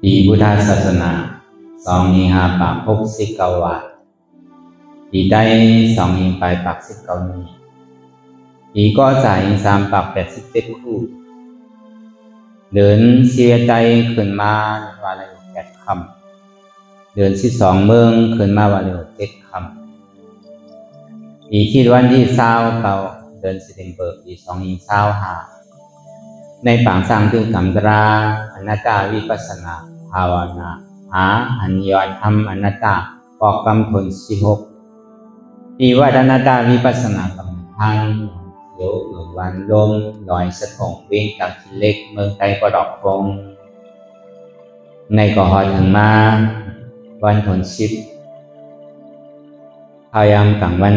ปีพุทธศาสนา2569 วัตปีได้2ไปปัก19นี้ปีก็จ่าย387 คู่เดือนเสียใจขึ้นมาวันละ8 ค่ำเดือน12เมืองขึ้นมาวันละ7 ค่ำปีที่วันที่29เดือนสิงหาคมปี2025ในปางสร้างถึงตำราอนัตตาวิปัสสนาภาวนาหาอัญญธรรมอนัตตาปอกกำทน16ปีว่าอนัตตาวิปัสสนากรรมฐานเดี๋ยววันลมลอยสะทงวิ่งจากที่เล็กเมืองไทยก็ดอกพงในก่อหอถึงมาวันทน10พยายามกลางวัน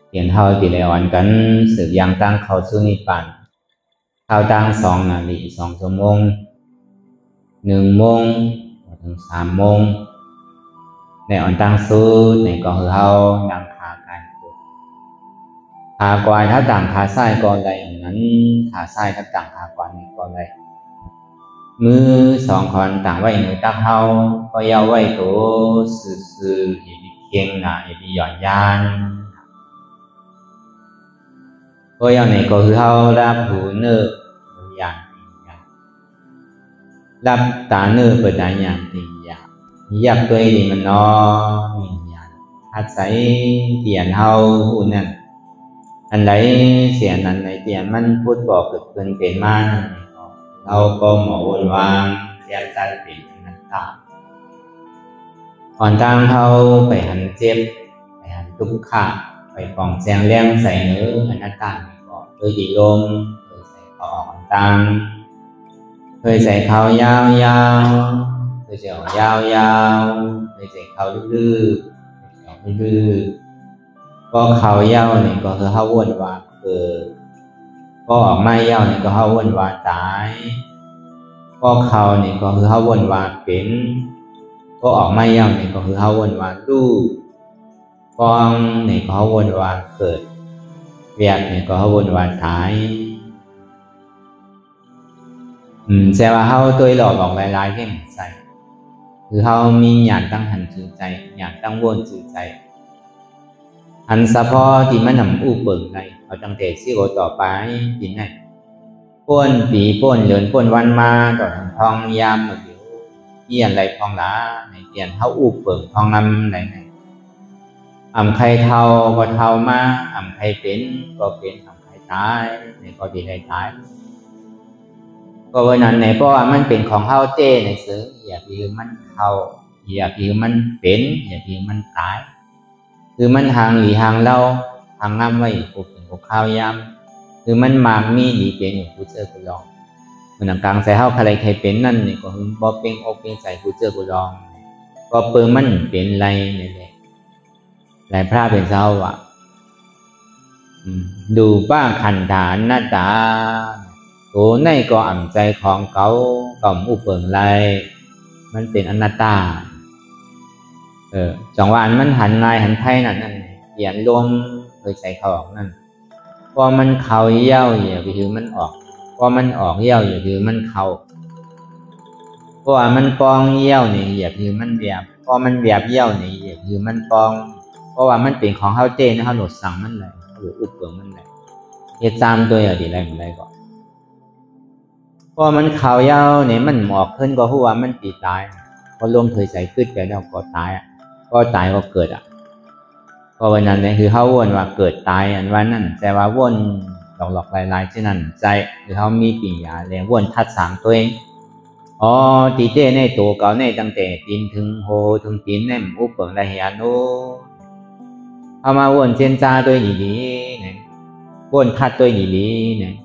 เปลี่ยนเท่าตีเลยอ่อนกันสืบยังตั้งเขาสู้นิพพานข้าวตั้ง2 นาฬิกา2 ชั่วโมง1 โมงถึง3 โมงในอ่อนตั้งสู้ในก็คือเขายังขาการขากวายถ้าต่างขาซ้ายก็ได้อย่างนั้นขาซ้ายถ้าต่างขากวายก็ได้มือ2 คนต่างไว้มือตั้งเขาก็ยาวไว้ตัวซื่อๆอย่าไปเคียงหนาอย่าไปหย่อนยานก็อย่างนี้ก็คือเขารับหูเนื้ออย่างรับตาเนื้อเปิดได้อย่างตีอยากตัวเองมันนอนอย่างอาศัยเตียนเขาหูนั่นอันไหนเสียนั้นไหนเตียนมันพูดบอกเกิดเป็นมาเราก็หมอวนวางเรียกการเป็นนักตาอ่อนทางเขาไปหันเจ็บไปหันทุกข์ไปฟองแสงเลี้ยงใส่เนื้ออนัตตาก็โดยดีลมโดยใส่เขาอ่อนตังเคยใส่เขายาวๆเคยใส่ยาวๆเคยใส่เขาดื้อก็เขายาวนี่ก็คือเขาวนว่าเกิดก็ออกมายาวนี่ก็เขาวนว่าตายก็เขานี่ก็คือเขาวนว่าเป็นก็ออกมายาวนี่ก็คือเขาวนว่าลูกฟองนี่ก็เขาวนว่าเกิดเวียดนี่ก็เขาวนว่าตายแต่ว่าเขาตัวหลอกออกหลายๆที่ใส่คือเขามีหยาดตั้งหันจืดใจหยาดตั้งวนจืดใจอันสะพอที่มันนำอู้เปิงได้เอาตั้งแต่ซี่โกต่อไปยินได้ป้นปีป้นเดือนป้นวันมาต่อทองยามหมดอยู่เปลี่ยนไรทองหลาในเปลี่ยนเขาอู้เปิงทองนำไหนใครเท่าก็เท่ามาใครเป็นก็เป็นใครตายในก็ดีได้ตายก็วันนั้นในเพราะว่ามันเป็นของเฮาเต้ในซื้ออย่าพิวมันเข้าอย่าพิวมันเป็นอย่าพิวมันตายคือมันห่างหลีห่างเราห่างงามไว้กูเป็นกูข้าวยำคือมันมากมีหลีเป็นอยู่กูเจอกูลองมันกลางใส่เฮาใครเป็นนั่นนี่ก็บ่เป็นอกเป็นใส่กูเจอกูลองก็เปิงมันเป็นไรนี่แหละหลายพระเป็นเจ้าอ่ะดูบ้างขันฐานหน้าตาโอ้ในก็อ่ำใจของเขาก็อุปเปิงไรมันเป็นอนัตตาจังหวะมันหันลายหันไทยนั่นเขียนรวมเคยใส่เขาออกนั่นพอมันเข่าเย้าอย่าไปถือมันออกพอมันออกเย้าอย่าถือมันเข่าเพราะว่ามันปองเย้าเนี่ยอย่าถือมันเบียบพอมันเบียบเย้าเนี่ยอย่าถือมันปองเพราะว่ามันเป็นของเขาเต้นะเขาหลุดสั่งมันเลยหรืออุปเปิงมันเลยเหตุจามตัวอย่างดีไรมันไรก่อนพอมันเข่ายาวเนี่ยมันหมอกขึ้นก็หัวมันตีตายพอลมเคยใส่ขึ้นไปแล้วก็ตายก็ตายก็เกิดก็วันนั้นเนี่ยคือเขาวนว่าเกิดตายอันวันนั้นแต่ว่าวนหลอกลายๆเช่นนั้นใจคือเขามีปีญาเลยวนทัดสามตัวเองตีเต้ในตัวเก่าในตั้งแต่ตีนถึงโหถึงตีนเนี่ยอุปเปิงได้เห็นโน้เอามาวนเจนจ้าตัวดีๆเนี่ยวนทัดตัวดีๆเนี่ย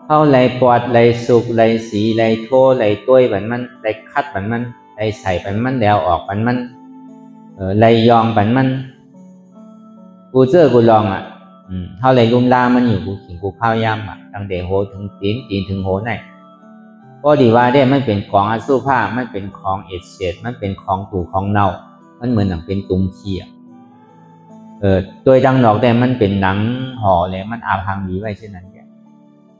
เขาไหลปอดไหลสุกไหลสีไหลโทไหลต้วยแบบมันไหลคัดแบบมันไหลใส่แบบมันแล้วออกแบบมันไหลยองแบบมันกูเจอกูลองเขาไหลลุ่มลามันอยู่กูขิงกูข้าวยำตั้งแต่โหถึงตีนถึงโหไหนก็ดีว่าได้มันเป็นของอสุภะมันเป็นของเอเชียมันเป็นของถูของเน่ามันเหมือนหนังเป็นตุ้มเขี้ยตัวดังดอกแต่มันเป็นหนังห่อเลยมันอาพังดีไว้เช่นนั้น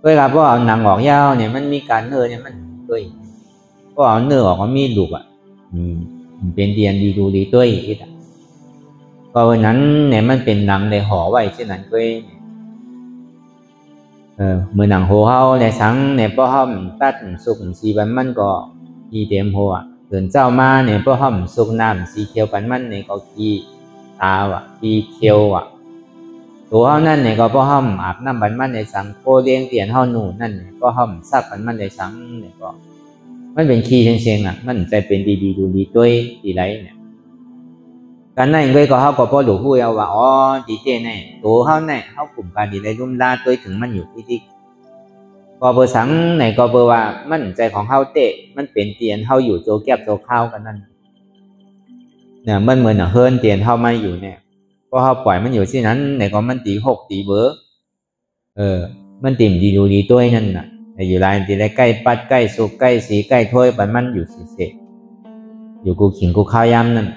เวลาพอเอาหนังออกยาวเนี่ยมันมีการเนี่ยมันด้วย ก็เอาเนื้อออกก็มีลูกเป็นเดียนดีดูดีด้วยอีกก็วันนั้นเนี่ยมันเป็นหนังในห่อไว้เช่นนั้นก็มือหนังโหเฮาในสังในป้อห้อมตัดสุกสีบันมันก็กีเต็มหัวเดินเจ้ามาเนี่ยป้อห้อมสุกน้ำสีเขียวปันมันเนี่ยก็กีตากีเขียวตัวเฮานั่นเนี่ยก็ป้อห้อมอาบน้ำปันมันในสังโคเลี้ยงเตียนเฮาหนูนั่นเนี่ยป้อห้อมซักปันมันในสังเนี่ยก็มันเป็นขี้เชียงมันใจเป็นดีดูดีด้วยดีไรเนี่ยการนั่นก็เขาก็พอหลูพูดเอาว่าอ๋อดีเจเนี่ยตัวเขาเนี่ยเขากลุ่มการดีไรรุ่มล่าตัวถึงมันอยู่ที่ก็เบอร์สังไหนก็เบอร์ว่ามันใจของเขาเตะมันเป็นเตียนเขาอยู่โจแก็บโจข้าวกันนั่นเนี่ยมันเหมือนเฮิร์นเตียนเขามาอยู่เนี่ยก็เขาปล่อยมันอยู่ที่นั้นไหนก็มันตีหกตีเบอร์มันติ่มดีดูดีตัวนั่นน่ะอยู่ลายตีได้ใกล้ปัดใกล้สุกใกล้สีใกล้ถ้วยปันมันอยู่เสกอยู่กูขิงกูข้าวยำนั่น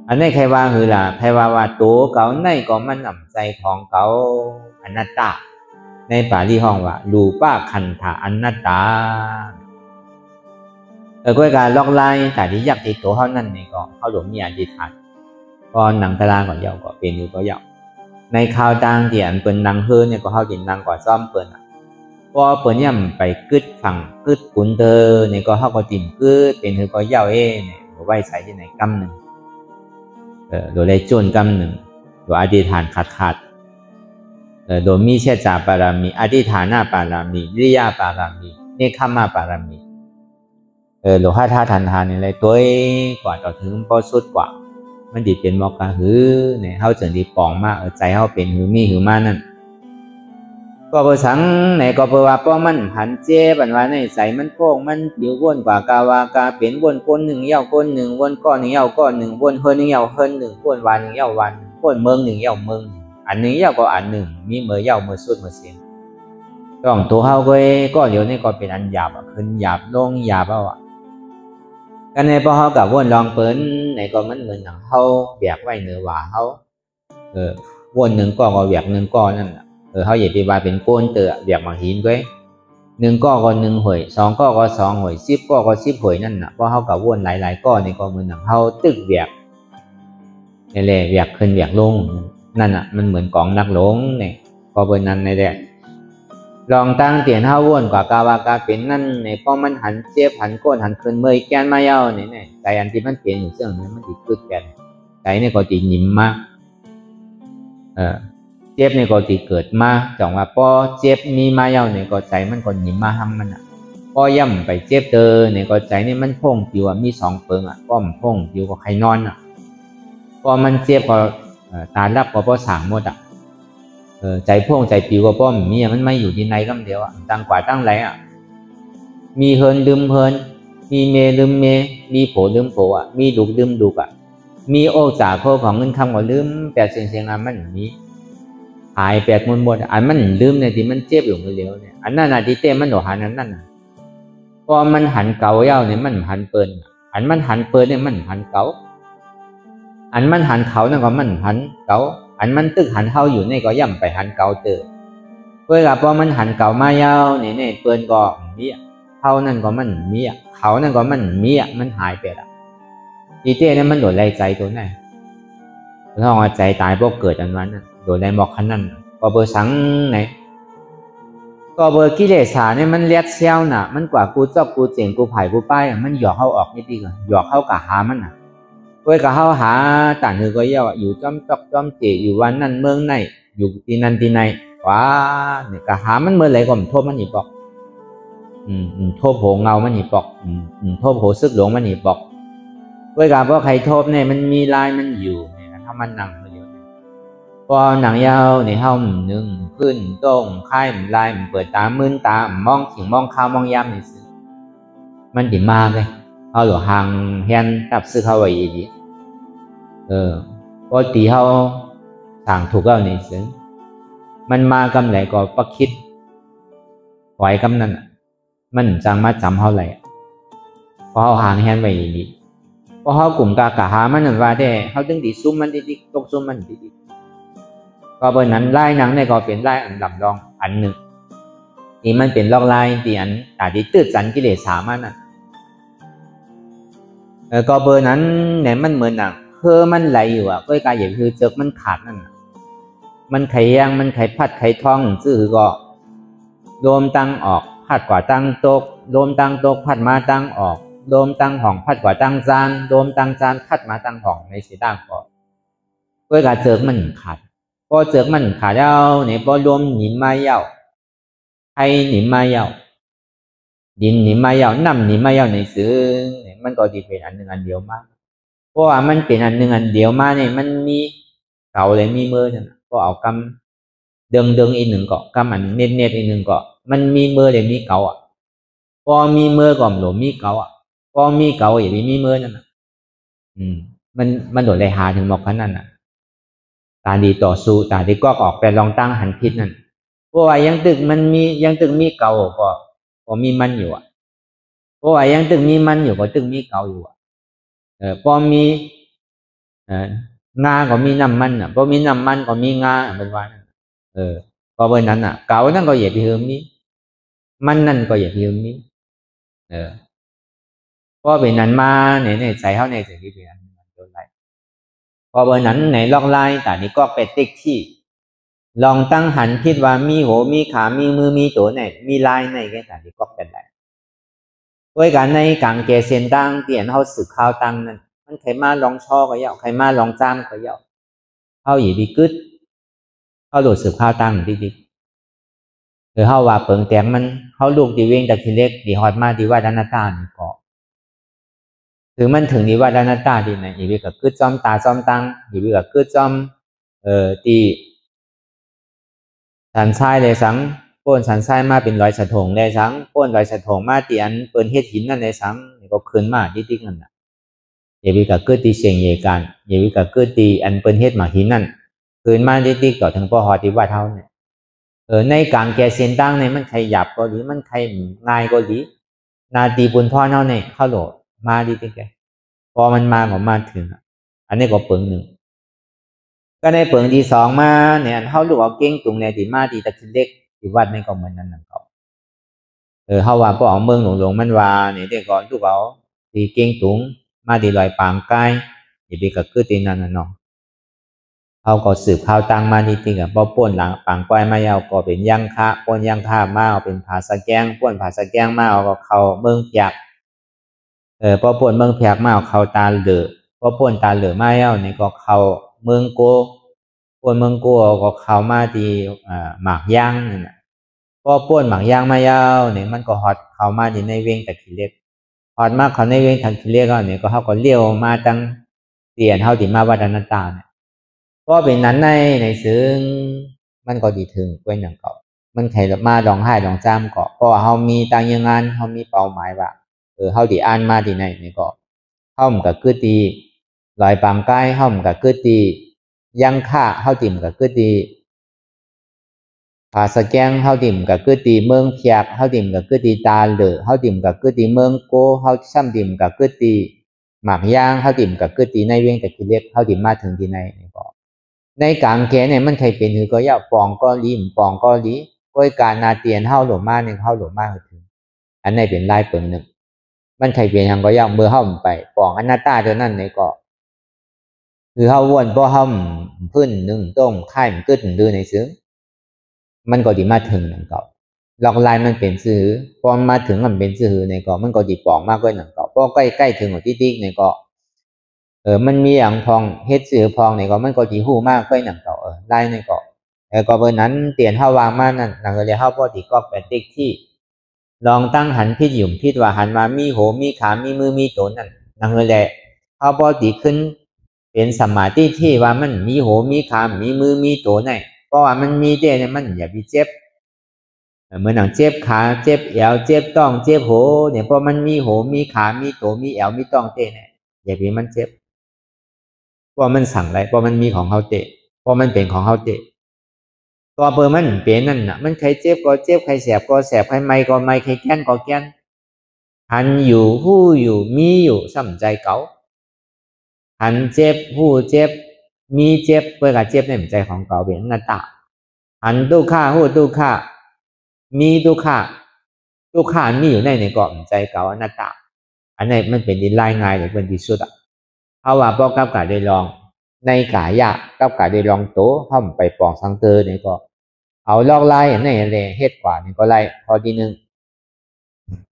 อันนี้ใครว่าคือล่ะใครว่าตัวเก่าในก็มันหนำใจของเก่าอนัตตาในป่าลีห้องว่ารูปะคันธาอนัตตาก็การล็อกไล่แต่ที่ยักษ์ที่ตัวเขานั่นนี่ก็เขาหลงมีอธิษฐานก็หนังกระลาก่อนเยาก็เป็นอยู่ก็เยาในข่าวต่างเดียนเปิ่นนังเฮือเนี่ยก็เขาจินนังก่อนซ่อมเปิ่นพอเปิ่นย่ำไปกึดฝั่งกึดกุนเธอเนี่ยก็เขาก็ติ่มกึดเป็นคือก็เยาเนี่ยไว้ใส่ที่ไหนกำหนึ่งโดยได้โจนกำหนึ่งโดยอธิษฐานขาดโดยมีเชษฐาปารามีอธิษฐานาปารามีวิริยะปารามีเนคขมาปารามีหลวงพ่อท่าทันทานอะไรตัวกว่าต่อถึงพอสุดกว่ามันดีเป็นมอกกะหือเนี่ยเขาจึงดีปองมากใจเขาเป็นหือมีหือมานั่นก็เบอร์สังไหนก็เบอร์ว่าป้อมันหันเจ็บอันว่าในใส่มันโป่งมันผิววนกว่ากาวากาเป็นวนก้นหนึ่งเย่าก้นหนึ่งวนก้อนหนึ่งเย่าก้อนหนึ่งวนเฮินหนึ่งเย่าเฮินหนึ่งวนวันหนึ่งเย่าวันวนเมืองหนึ่งเย่าเมืองอันหนึ่งเย่าก็อันหนึ่งมีเมื่อเย่าเมื่อสุดเมื่อเสียงต้องตัวเขาก็เดี๋ยวนี้ก็เป็นอันหยาบขึ้นหยาบลงหยาบเอากันในพอเขากับวนลองเปิ้นไหนก็มันเหมือนหนังเขาแบกไว้เนื้อหวาเขาวนหนึ่งก็แบกหนึ่งก้อนนั่นเขาอย่าไปว่าเป็นโกนเตะแบกมาหินไว้หนึ่งก็หนึ่งหวยสองก็สองหวยสิบก็สิบหวยนั่นน่ะเพราะเขากับวนหลายก้อนนี่ก็เหมือนหนังเขาตึกแบกนี่แหละแบกขึ้นแบกลงนั่นน่ะมันเหมือนกองนักหลงเนี่ยก็เป็นนั่นในแหละลองตั้งเตียนเท้าวนกว่ากาวากาเป็นนั่นเนี่ยเพราะมันหันเจ็บหันก้นหันขึ้นเมื่อยแกนมาเย้าเนี่ยใจอันที่มันเปลี่ยนอยู่เสื่อมนั้นมันติดกึดแกนใจเนี่ยก็ติดยิ้มมากเจ็บเนี่ยก็ติดเกิดมาจังว่าพอเจ็บมีมาเย้าเนี่ยก็ใจมันก็ยิ้มมาทำมันพอย่ำไปเจ็บเตอเนี่ยก็ใจเนี่ยมันพ่งผิวมีสองเปิงป้อมพ่งผิวก็ใครนอนพอมันเจ็บก็ตาลับก็พอสางหมดใจพ่วงใจปิวก็ป้อมมีมันไม่อยู่ที่ไหนก็เดียวตั้งกว่าตั้งไรมีเฮินลืมเฮินมีเมลืมเมมีโผลืมโผมีดุกลืมดุกมีโอจ่าโคของเงินคำก็ลืมแต่เสียงมันมีหายแปดมนอันมันลืมเนี่ยที่มันเจ็บอยู่มือเดียวเนี่ยอันนั้นที่เต้มันหนหันนั่นพอมันหันเก่าเย้าเนี่ยมันหันเปิลอันมันหันเปิลเนี่ยมันหันเก่าอันมันหันเขานั่นก็มันหันเก่าอันมันตึกหันเท้าอยู่นี่ก็ย่ำไปหันเก่าเตอเพื่อกับพอมันหันเก่ามาเย้าเนี่ยเปิลก็มีเท้านั่นก็มันมีเขานั่นก็มันมีมันหายไปละดีเต้เนี่ยมันโดนไล่ใจตัวไหนถ้าว่าใจตายพวกเกิดอันนั้นโดนไล่หมอกขันนั่นก็เบอร์สังไหนก็เบอร์กิเลสเนี่ยมันเลียดเชี่ยวน่ะมันกว่ากูจอบกูเจ๋งกูไผ่กูป้ายมันหยอกเข้าออกนิดเดียวหยอกเข้ากะหามันเพื่อกับเข้าหาต่างคือก็เยอะอยู่จ้อมจอกจ้อมเจ๋อยู่วันนั้นเมืองไหนอยู่ที่นั่นที่ไหนว้าเนี่ยกะหามันเมื่อไรก็มันโทษมันหนีปอกโทษโผเงามันหนีปอกโทษโผซึกหลงมันหนีปอกเพื่อกับว่าใครโทษเนี่ยมันมีลายมันอยู่เนี่ยถ้ามันหนังมาเยอะพอหนังยาวในห้องหนึ่งขึ้นต้งค่ายลายเปิดตามื่นตามองขิงมองข้าวมองยำนี่สิมันดีมากเลยเขาหลวงหางเฮียนตับซื้อเขาไว้ดีพอตีเขาสั่งถูกแล้วนี่สิมันมากำไหนก็ปักคิดไหวกำนั้นมันจังมาจำเขาไหลพอเขาหางเฮียนไว้ดีพอเขากลุ่มกากะหามันนั่นว่าได้เขาตึงดีซุ้มมันดีตกซุ้มมันดีก็เบอร์นั้นไล่หนังเนี่ยก็เป็นไล่อันดับรองอันหนึ่งที่มันเป็นลอกไล่ที่อันแต่ที่ตืดสันกิเลสสามัน ก็เบอร์นั้นเนี่ยมันเหมือนหนังคือมันไหลอยู่ก็กลายอย่างคือเจอมันขาดนั่นมันไขยังมันไขพัดไขท้องซื่อก็โดมตั้งออกพัดกว่าตั้งตกโดมตั้งตกพัดมาตั้งออกโดมตั้งห้องพัดกว่าตั้งจานโดมตั้งจานพัดมาตั้งห้องในสีด่างก็กลายเจอมันขาดพอเจอมันขาดแล้วเนี่ยพอรวมหนิมมาเย้าไทยหนิมมาเย้าดินหนิมมาเย้าน้ำหนิมมาเย้าในซื้อเนี่ยมันก็ดีเป็นอันหนึ่งอันเดียวมากเพราะว่ามันเป็นอันหนึ่งอันเดียวมาเนี่ยมันมีเก่าเลยมีมือนั่นก็เอากำเดิงอีกหนึ่งก็กำอันเน็ตอีกหนึ่งก็มันมีมือเลยมีเก่าพอมีมือก็หลวมมีเก่าพอมีเก่าอย่างมีมือนั่นมันโดดเลยหาถึงบอกขนาดนั้นตาดีต่อสู้ตาดีก็ออกไปลองตั้งหันพิษนั่นเพราะว่ายังตึกมันมียังตึกมีเก่าก็มีมันอยู่เพราะว่ายังตึกมีมันอยู่ก็ตึกมีเก่าอยู่พอมีงาก็มีน้ำมันพอมีน้ำมันก็มีงาเป็นว่าก็เบอร์นั้นเก่านั่นก็อย่าไปหืมนี้มันนั่นก็อย่าไปหืมนี้เพราะเป็นนั้นมาในใจเขาในสิ่งที่เป็นโดนไล่พอเบอร์นั้นในลอกไล่แต่นี้ก็เป็นติ๊กที่ลองตั้งหันคิดว่ามีหัวมีขามีมือมีตัวไหนมีลายในแค่แต่นี้ก็เป็นไรด้วยกันในกางเกเซียนตั้งเปลี่ยนเขาสึกข้าวตั้งนั้นมันใครมาลองช่อก็เยาใครมาลองจ้ามก็เยาเขาอยู่ดีกึศเขาโดดสึกข้าวตั้งดีหรือเขาว่าเปิงแตงมันเขาลูกดีเว้งแต่ทีเล็กดีฮอดมาดีว่าด้านหน้าตาก็ถึงมันถึงดีว่าด้านหน้าตาดีไหนอยู่ดีกับกึศจอมตาจอมตังอยู่ดีกับกึศจอมตีสันทรายเลยสังป้นสันทรายมาเป็นรอยสะทงเลยสังป้นรอยสะทงมาตีอันเปิ้นเฮ็ดหินนั่นเลยสังก็คืนมาดิ๊กนั่นน่ะเยวิกับเกิดตีเสียงเยกันเยวิกับเกิดตีอันเปิ้นเฮ็ดมาหินนั่นคืนมาดิ๊กต่อถึงพอหอที่ว่าเท่าเนี่ยในกลางแกเซียนตั้งเนี่ยมันใครหยับก็หรือมันใครง่ายก็หรือนาตีบุญพ่อเท่าเนี่ยเข้าโหลมาดิ๊กแกพอมันมาของมาถึงอันนี้ก็เปิงหนึ่งก็ในเปิงที่สองมาเนี่ยเขาลูกเอาเก่งตุงเนี่ยที่มาที่ตะคินเล็กที่วัดในก็เหมือนนั้นนั่นเขาเขาว่าพอเอาเมืองหลวงมันว่าเนี่ยเด็กก่อนลูกเอาที่เก่งตุงมาที่ลอยปางกายที่ไปกับคือตีนั่นน่ะเนาะเขาก็สืบข่าวตั้งมาที่จริงพอป้นหลังปางก้อยมายาวก็เป็นย่างค่าป้นย่างค่ามาเอาเป็นผาสะแกงป้นผาสะแกงมาเอาก็เขาเมืองเปียกพอป้นเมืองเปียกมาเอาเขาตาเหลือพอป้นตาเหลือมายาวเนี่ยก็เขาเมืองโกป้นเมืองโกก็เขามาที่หมากย่างนั่นแหละพอป้นหมากย่างมายาวเนี่ยมันก็ฮอตเขามาที่ในเวงตะขี้เล็กฮอตมากเขาในเวงตะขี้เล็กเนี่ยก็เขาก็เลี้ยวมาตั้งเตียนเขาที่มาวัดนันตาเนี่ยเพราะเป็นนั้นในซึ่งมันก็ดีถึงเป็นอย่างเก่ามันใครมาลองให้ลองจ้ามเกาะเพราะเขามีตังยังงานเขามีเป้าหมายว่าเขาดีอ่านมาที่ไหนนี่ก็เข้ามันกับคือตีลอยปางกายเข้ามันกับคือตียังค่าเข้าติ่มกับคือตีผาสะแกงเข้าติ่มกับคือตีเมืองเพียกเข้าติ่มกับคือตีตาเหลือเข้าติ่มกับคือตีเมืองโกเข้าช่ำติ่มกับคือตีหมากย่างเข้าติ่มกับคือตีในเวียงแต่คือเล็กเข้าติ่มมาถึงที่ไหนนี่ก็ในกลางแขนเนี่ยมันใครเป็นคือก็ยาปองก็ริมปองก็ลีก้อยการนาเตียนเข้าหลวมาเนี่ยเข้าหลวมาถึงอันนี้เป็นลายเปิงหนึ่งมันใครเป็นยังก็ยาเมื่อเข้าไปปองอันหน้าตาเท่านั้นในก็คือเข้าวนเพราะเข้าพื้นหนึ่งต้มไข่มันกึศดูในซึ้งมันก็ดีมาถึงนั่นก็ลอกลายมันเป็นซื้อพอมาถึงมันเป็นซื้อในก็มันก็ดีปองมากกว่านั่นก็เพราะใกล้ถึงของที่ติ๊กในก็มันมีอย่างพองเฮ็ดซื้อพองในก็มันก็ดีหู้มากกว่านั่นก็ลายในก็ก็เบอร์นั้นเตียนเข้าวางมานั่นนั่นก็เลยเข้าพอดีก็เป็นติ๊กที่ลองตั้งหันพิษหยุ่มพิษว่าหันมามีโหมีขามีมือมีตัวนั่นนั่นเลยเข้าพอดีขึ้นเป็นสมาธิที่ว่ามันมีโหมีขามีมือมีตัวนั่นเพราะว่ามันมีเด้เนี่ยมันอย่าไปเจ็บเหมือนหนังเจ็บขาเจ็บเอวเจ็บต้องเจ็บโหเนี่ยเพราะมันมีโหมีขามีตัวมีเอวมีต้องเต้เนี่ยอย่าไปมันเจ็บเพราะมันสั่งไรเพราะมันมีของเขาเตะเพราะมันเป็นของเขาเตะตัวเบอร์มันเป็นนั่นน่ะมันใครเจ็บก็เจ็บใครแสบก็แสบใครไม่ก็ไม่ใครแค้นก็แค้นหันอยู่หู้อยู่มีอยู่ซ้ำใจเก่าหันเจ็บหู้เจ็บมีเจ็บเพื่อการเจ็บในใจของเก่าเป็นหน้าตาหันตุกข้าหู้ตุกข้ามีตุกข้ามีอยู่ในเกาะใจเก่าหน้าตา อันนี้มันเป็นดินลายง่ายหรือเป็นที่สุดเพราะว่าพอกับกาได้ลองในกายะกับกาได้ลองโตเข้าไปปองสังเตอร์นี่ก็เอาลอกลายอย่างนี้เลยเฮ็ดกว่านี่ก็ไล่ข้อที่หนึ่ง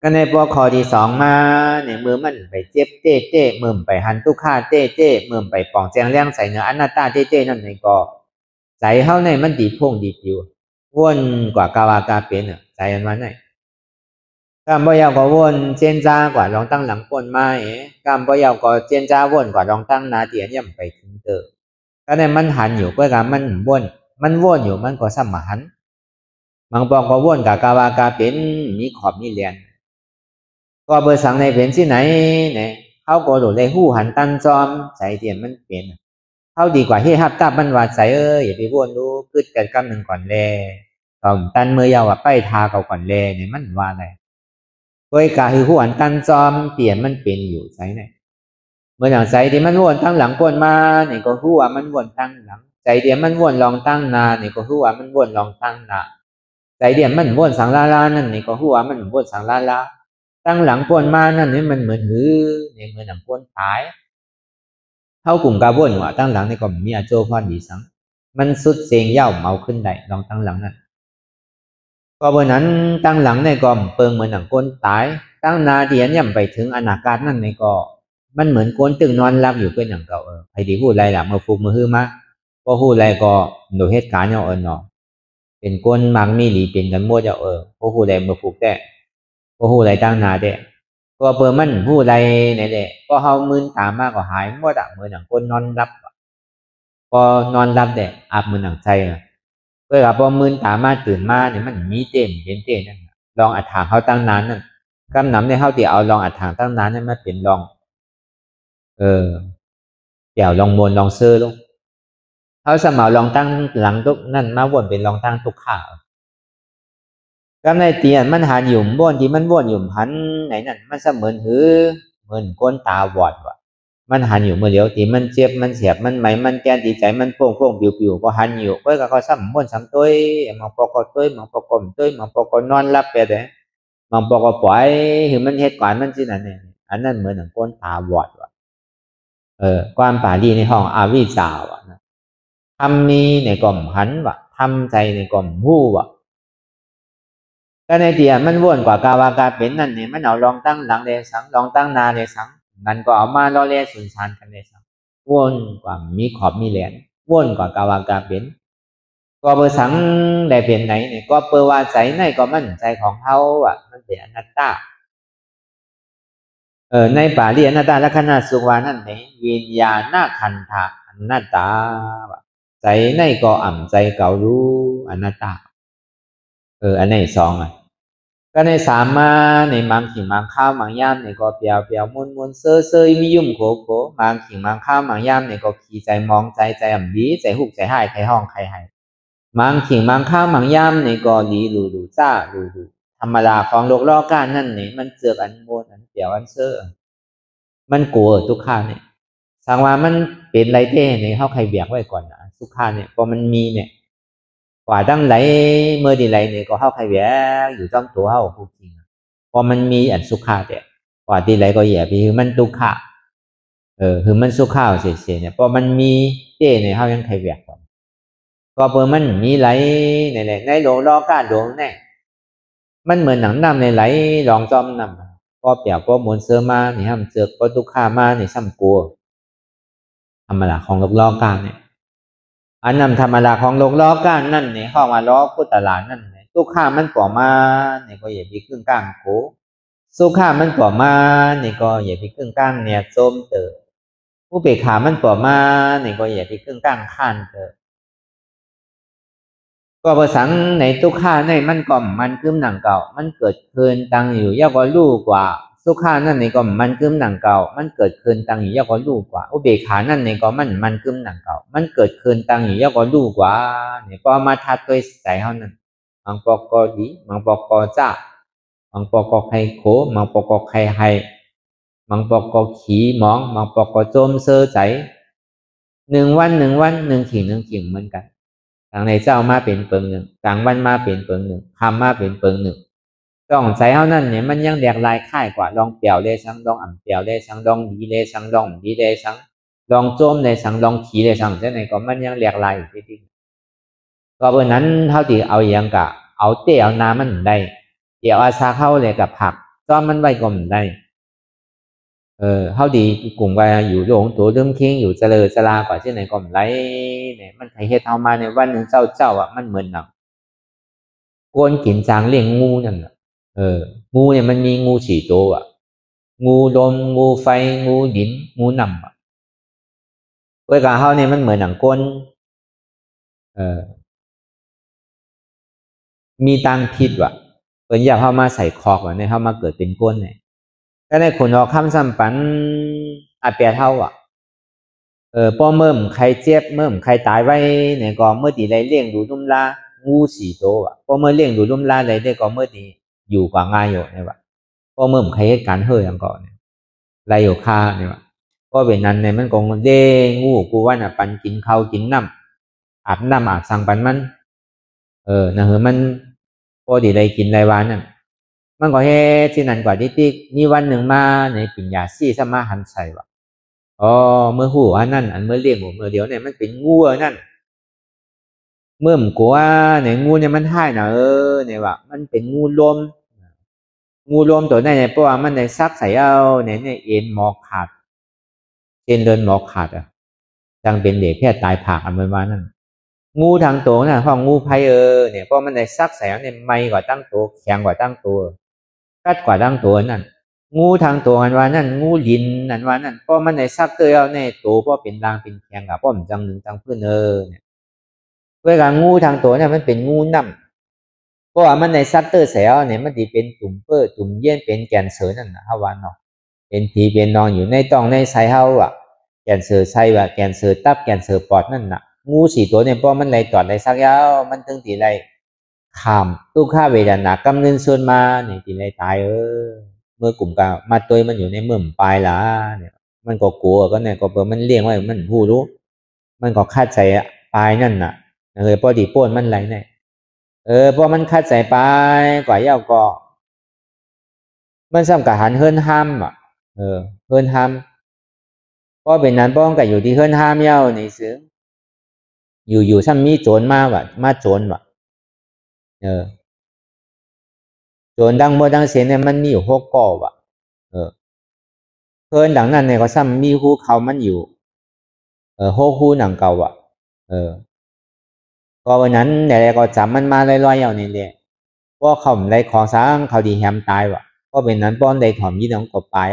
ก็ในพวกข้อที่สองมาเนี่ยมือมันไปเจ็บเจ้มือไปหันตุกข่าเจ้มือไปปองแจงแรงใส่เนื้ออนัตตาเจ้นั่นนี่ก็ใจเข้าในมันดีพุ่งดีอยู่วนกว่ากาวากาเป็นใจมันว่าไหนกำบ่ยาวก็วนเจนจากว่าลองตั้งหลังปนไม้กำบ่ยาวก็เจนจาวนกว่าลองตั้งนาเตียนย่ำไปถึงเตอก็ในมันหันอยู่ก็กำมันวนอยู่มันก็สมหันบางปองก็วนกับกาวากาเป็นมีขอบมีเหรียญก็เบอร์สั่งในเป็นที่ไหนเนี่ยเขาก็หลุดเลยหู้หันตั้งจอมใจเตียนมันเป็นเขาดีกว่าที่ฮับตับมันว่าใจอย่าไปวนรู้กึดกันกำหนึ่งก่อนแลตอนตันเมื่อยาวว่าไปทาเขาก่อนแลเนี่ยมันว่าอะไรโดยการคือหู้หันตั้งจอมเปลี่ยนมันเป็นอยู่ใจเนี่ยเมื่ออย่างใจที่มันวนตั้งหลังปนมาเนี่ยก็หู้ว่ามันวนตั้งหลังใจเดียมันวนลองตั้งนาเนี่ยก็หู้ว่ามันวนลองตั้งนาใจเดียมันวนสังลาลานั่นนี่ก็หู้ว่ามันวนสังลาลาตั้งหลังปนมานั่นนี่มันเหมือนหือเนี่ยเหมือนหนังปนตายเท่ากลุ่มกาบวนว่าตั้งหลังในก็มีอาโจพรดีสังมันสุดเสียงเย่าเมาขึ้นได้ลองตั้งหลังนั่นก็เบอร์นั้นตั้งหลังในก็เปิงเหมือนหนังปนตายตั้งนาเดียนย่ำไปถึงอนาคตนั่นในก็มันเหมือนคนตึงนอนรับอยู่เป็นอย่างเก่าใครดีพูดอะไรล่ะมาฟูมือฮื้อมาก็พูดอะไรก็โดยเหตุการณ์เอาเนาะเป็นคนมังมีหลีเป็นกันมั่วจะก็พูดอะไรมาฟูแต่ก็พูดอะไรตั้งนาเด้ก็เปิดมันพูดอะไรเนี่ยแหละก็เฮามึนตามากก็หายมั่วดักมือหนังคนนอนรับพอนอนรับเด้อาบมือหนังใจเพื่อพอมึนตามาตื่นมาเนี่ยมันมีเต้นเป็นเต้นนั่นลองอัดถางเขาตั้งนานนั่นกำหนำในเขาเดี๋ยวเอาลองอัดถางตั้งนานนั่นมาเป็นลองเดี๋ยวลองมวนลองเซอร์ลงเขาสมัครลองตั้งหลังตุกนั่นมาวนเป็นลองตั้งตุกข่าวก็ในเตียนมันหันหยุ่มบ่นที่มันบ่นหยุ่มหันไหนนั่นมันเสมือนหือเหมือนก้นตาบอดว่ะมันหันอยู่เมื่อเดียวที่มันเจ็บมันเสียบมันไหมมันแกนตีใจมันโป่งโป่งปิวปิวก็หันอยู่เพื่อก็ซ้ำบ่นซ้ำตัวมันปอกตัวมันปอกตัวมันปอกนอนรับไปเลยมันปอกปล่อยคือมันเหตุการณ์มันที่นั่นเนี่ยอันนั้นเหมือนก้นตาบอดว่ะความป่าดีในห้องอาวิชาว่ะทำมีในกล่อมหันว่ะทำใจในกล่อมหู้ว่ะก็ในเตียมันว่นกว่ากาวากาเป็นนั่นเนี่ยมันเอาลองตั้งหลังเลยสังลองตั้งนาเลยสังนั่นก็เอามาล้อเลียสุนชานกันเลยสังว่นกว่ามีขอบมีแหลนว่นกว่ากาวากาเป็นก็เบอร์สังได้เป็นไหนเนี่ยก็เปอร์ว่าใจในก็มั่นใจของเขาอ่ะมันเป็นอนัตตาในป่าเรียนอนัตตาลักษณะสุวานั่นเนี่ยวิญญาณขันธะอนัตตาใจในก็อ่ำใจเก่ารู้อนัตตาอันนี้สองก็ในสามมาในบางสิ่งบางข้าวบางย่ามในก็เปียวเปียวมุนมุนเซอเซยมียุ่มโขโขบางสิ่งบางข้าวบางย่ามในก็ขี่ใจมองใจใจอ่ำดีใจหุกใจหายใครห้องใครหายบางสิ่งบางข้าวบางย่ามในก็ดีหลูจ้าหลูธรรมดาของโลกล้อก้านนั่นนี่มันเจือกอันโมนอันเปียวอันเซอมันกลัวทุกข้าเนี่ยสังว่ามันเป็นไรเต้เนี่ยเขาใครเบียกไว้ก่อนนะทุกข้าเนี่ยพอมันมีเนี่ยกว่าตั้งไหลเมื่อดีไหลเนี่ยก็เข้าใครแย่อยู่จ้องตัวเข้าผู้จริงพอมันมีอันสุขาแต่กว่าดีไหลก็แย่ไปคือมันตุขะคือมันสุขาเสียเนี่ยพอมันมีเจ้เนี่ยเข้ายังใครแย่ก่อนก็เปิดมันมีไหลในโลกล้อก้าโดนแน่มันเหมือนหนังน้ำในไหลลองจอมน้ำก็เปียกก็มวนเสื้อมาเนี่ยห้ามเจือกก็ตุขามาเนี่ยซ้ำกลัวธรรมดาของโลกล้อก้าเนี่ยอันนำธรรมดาของโลกล้อก้านนั่นเนี่ยเข้ามาล้อพุทธลานั่นเนี่ยทุกข้ามันป่อมาเนี่ยก็อย่าไปครึ่งกลางโขสุข้ามันป่อมาเนี่ยก็อย่าไปครึ่งกลางเนี่ยโจมเตอผู้เปกขามันป่อมาเนี่ยก็อย่าไปครึ่งกลางข้านเตอก็ภาษาในทุกข้าในมันก่อมมันคืมหนังเก่ามันเกิดคืนตังอยู่ยากกว่าลูกกว่าสุขานั่นในก็มันคืมหนังเก่ามันเกิดคืนตังอยู่ยากกว่าลูกกว่าอุเบกขานั่นในก็มันคืมหนังเก่ามันเกิดคืนตังอยู่ยากกว่าลูกกว่าเนี่ยก็มาทัดตัวใจเฮานั่นมังปอกก็ดีมังปอกก็จ้ามังปอกก็ใครโขมังปอกก็ใครให้มังปอกก็ขี่มองมังปอกก็โจมเซอใจ1 วัน1 ขิงเหมือนกันต่างในเจ้ามาเป็นเปิงหนึ่งต่างวันมาเป็นเปิงหนึ่งคำมาเป็นเปิงหนึ่งก็ ต้องใจเฮานั่นเนี่ยมันยังแหลกลายค่ายกว่าลองเปียวเลยสังลองอ่ำเปียวเลยสังลองดีเลยสังลองดีเลยสังลองโจมเลยสังลองขี่เลยสังจังไหนก็มันยังแหลกลายอยู่ที่ก็เพราะนั้นเท่าที่เอาอย่างกะเอาเตี้ยเอาน้ำมันได้เดี๋ยวอาซาเข้าเลยกับผักซ้อมมันไว้ก็มันได้เท่าดีกลุ่มว่าอยู่โรงตัวเริ่มคิงอยู่เจริญจรากว่าที่ไหนก็มันไรเนี่ยมันไถเฮ็ดเอามาในวันหนึ่งเจ้าอ่ะมันเหมือนหนังกวนกินจางเลี้ยงงูนั่นน่ะงูเนี่ยมันมีงูสี่ตัวอ่ะงูลมงูไฟงูดินงูน้ำอ่ะเวลาเฮาเนี่ยมันเหมือนหนังก้นมีตังพิษว่ะเปิ้นอยากเฮามาใส่คอกว่ะในเฮามาเกิดเป็นก้นเนี่ยก็ได้คนออกคำซ้ำปันอาเปียเท่าอ่ะพอเมื่อใครเจ็บเมื่อใครตายไว้เนี่ยก็เมื่อตีไรเลี้ยงดูนุ่มลางูสี่ตัวอ่ะพอเมื่อเลี้ยงดูนุ่มลาไรได้ก็เมื่อตีอยู่กว่าง่ายอยู่เนี่ยว่ะพอเมื่อใครเหตุการณ์เฮยอย่างก่อนเนี่ยไรอยู่ค่าเนี่ยว่ะก็เป็นนั้นเนี่ยมันก็เด้งูกูว่าน่ะปันกินข้าวกินน้ำอาบน้ำอาบสังปันมันนะเหรอมันพอดีไรกินไรวานนั่นมันก็เฮ็ดที่นั่นกว่าที่มีวันหนึ่งมาในปิญญาซี่สมาหันใส่ว่ะเมื่อหูอันนั่นอันเมื่อเลี้ยงหมูเมื่อเดียวเนี่ยมันเป็นงูนั่นเมื่อมกัวเนี่ยงูเนี่ยมันให้นะเนี่ยว่ะมันเป็นงูลมตัวนั้นเนี่ยเพราะว่ามันในซักใส่เอาเนี่ยเอ็นหมอขาดเอ็นเดินหมอขาดอ่ะจังเป็นเด็กแค่ตายผากอันเมื่อวานนั่นงูทางตัวน่ะห้องงูไพเนี่ยเพราะมันในซักใส่เนี่ยไม่กว่าตั้งตัวแข็งกว่าตั้งตัวกัดกว่าตั้งตัวนั่นงูทางตัวอันว่านั่นงูลินอันว่านั่นเพราะมันในซักเตยเอาในตัวเพราะเป็นรางเป็นแข็งกับเพราะมันจังหนึ่งจังพื้นเนี่ยเวลางูทางตัวเนี่ยมันเป็นงูน้ำเพราะว่ามันในซักเตอร์แสวเนี่ยมันดีเป็นตุ่มเปื้อตุ่มเยี่ยนเป็นแกนเสือนั่นนะฮาวานเนาะเป็นผีเป็นนอนอยู่ในต้องในไซเฮาอ่ะแกนเสือไซว่าแกนเสือตับแกนเสือปอดนั่นน่ะงูสี่ตัวเนี่ยเพราะมันไหลตอดไหลซักยาวมันถึงตีไหลขามตู้ข้าเวดานากำเนินส่วนมาเนี่ยตีไหลตายเมื่อกลุ่มกามาตัวมันอยู่ในเมื่อมปลายละเนี่ยมันก็กลัวก็เนี่ยก็เปิดมันเลี้ยงไว้มันผู้รู้มันก็คาดใจปลายนั่นน่ะพอดีโป้นมันไหลเนี่ยพอมันคาดใจปลายกว่าเย้าก็มันซ้ำกับหันเฮิรนห้ามอ่ะเฮิรนห้ามเพราะเป็นนั้นป้องกับอยู่ที่เฮิรนห้ามเย้าในซื้ออยู่ซ้ำมีโจรมาว่ะมาโจรว่ะโจรดังบ่ดังเสียเนี่ยมันมีอยู่6 ก้อว่ะเพิ่นดังนั้นเนี่ยก็ซ้ำมีฮู้เขามันอยู่6 ฮู้หนังเก่าอ่ะก็วันนั้นเดี๋ยวก็จับมันมาลอยๆเอานี่แหละเพราะเขาได้ของสร้างเขาดีแฮมตายว่ะก็เป็นนั้นป้อนได้ถอมยี่น้องกบปลาย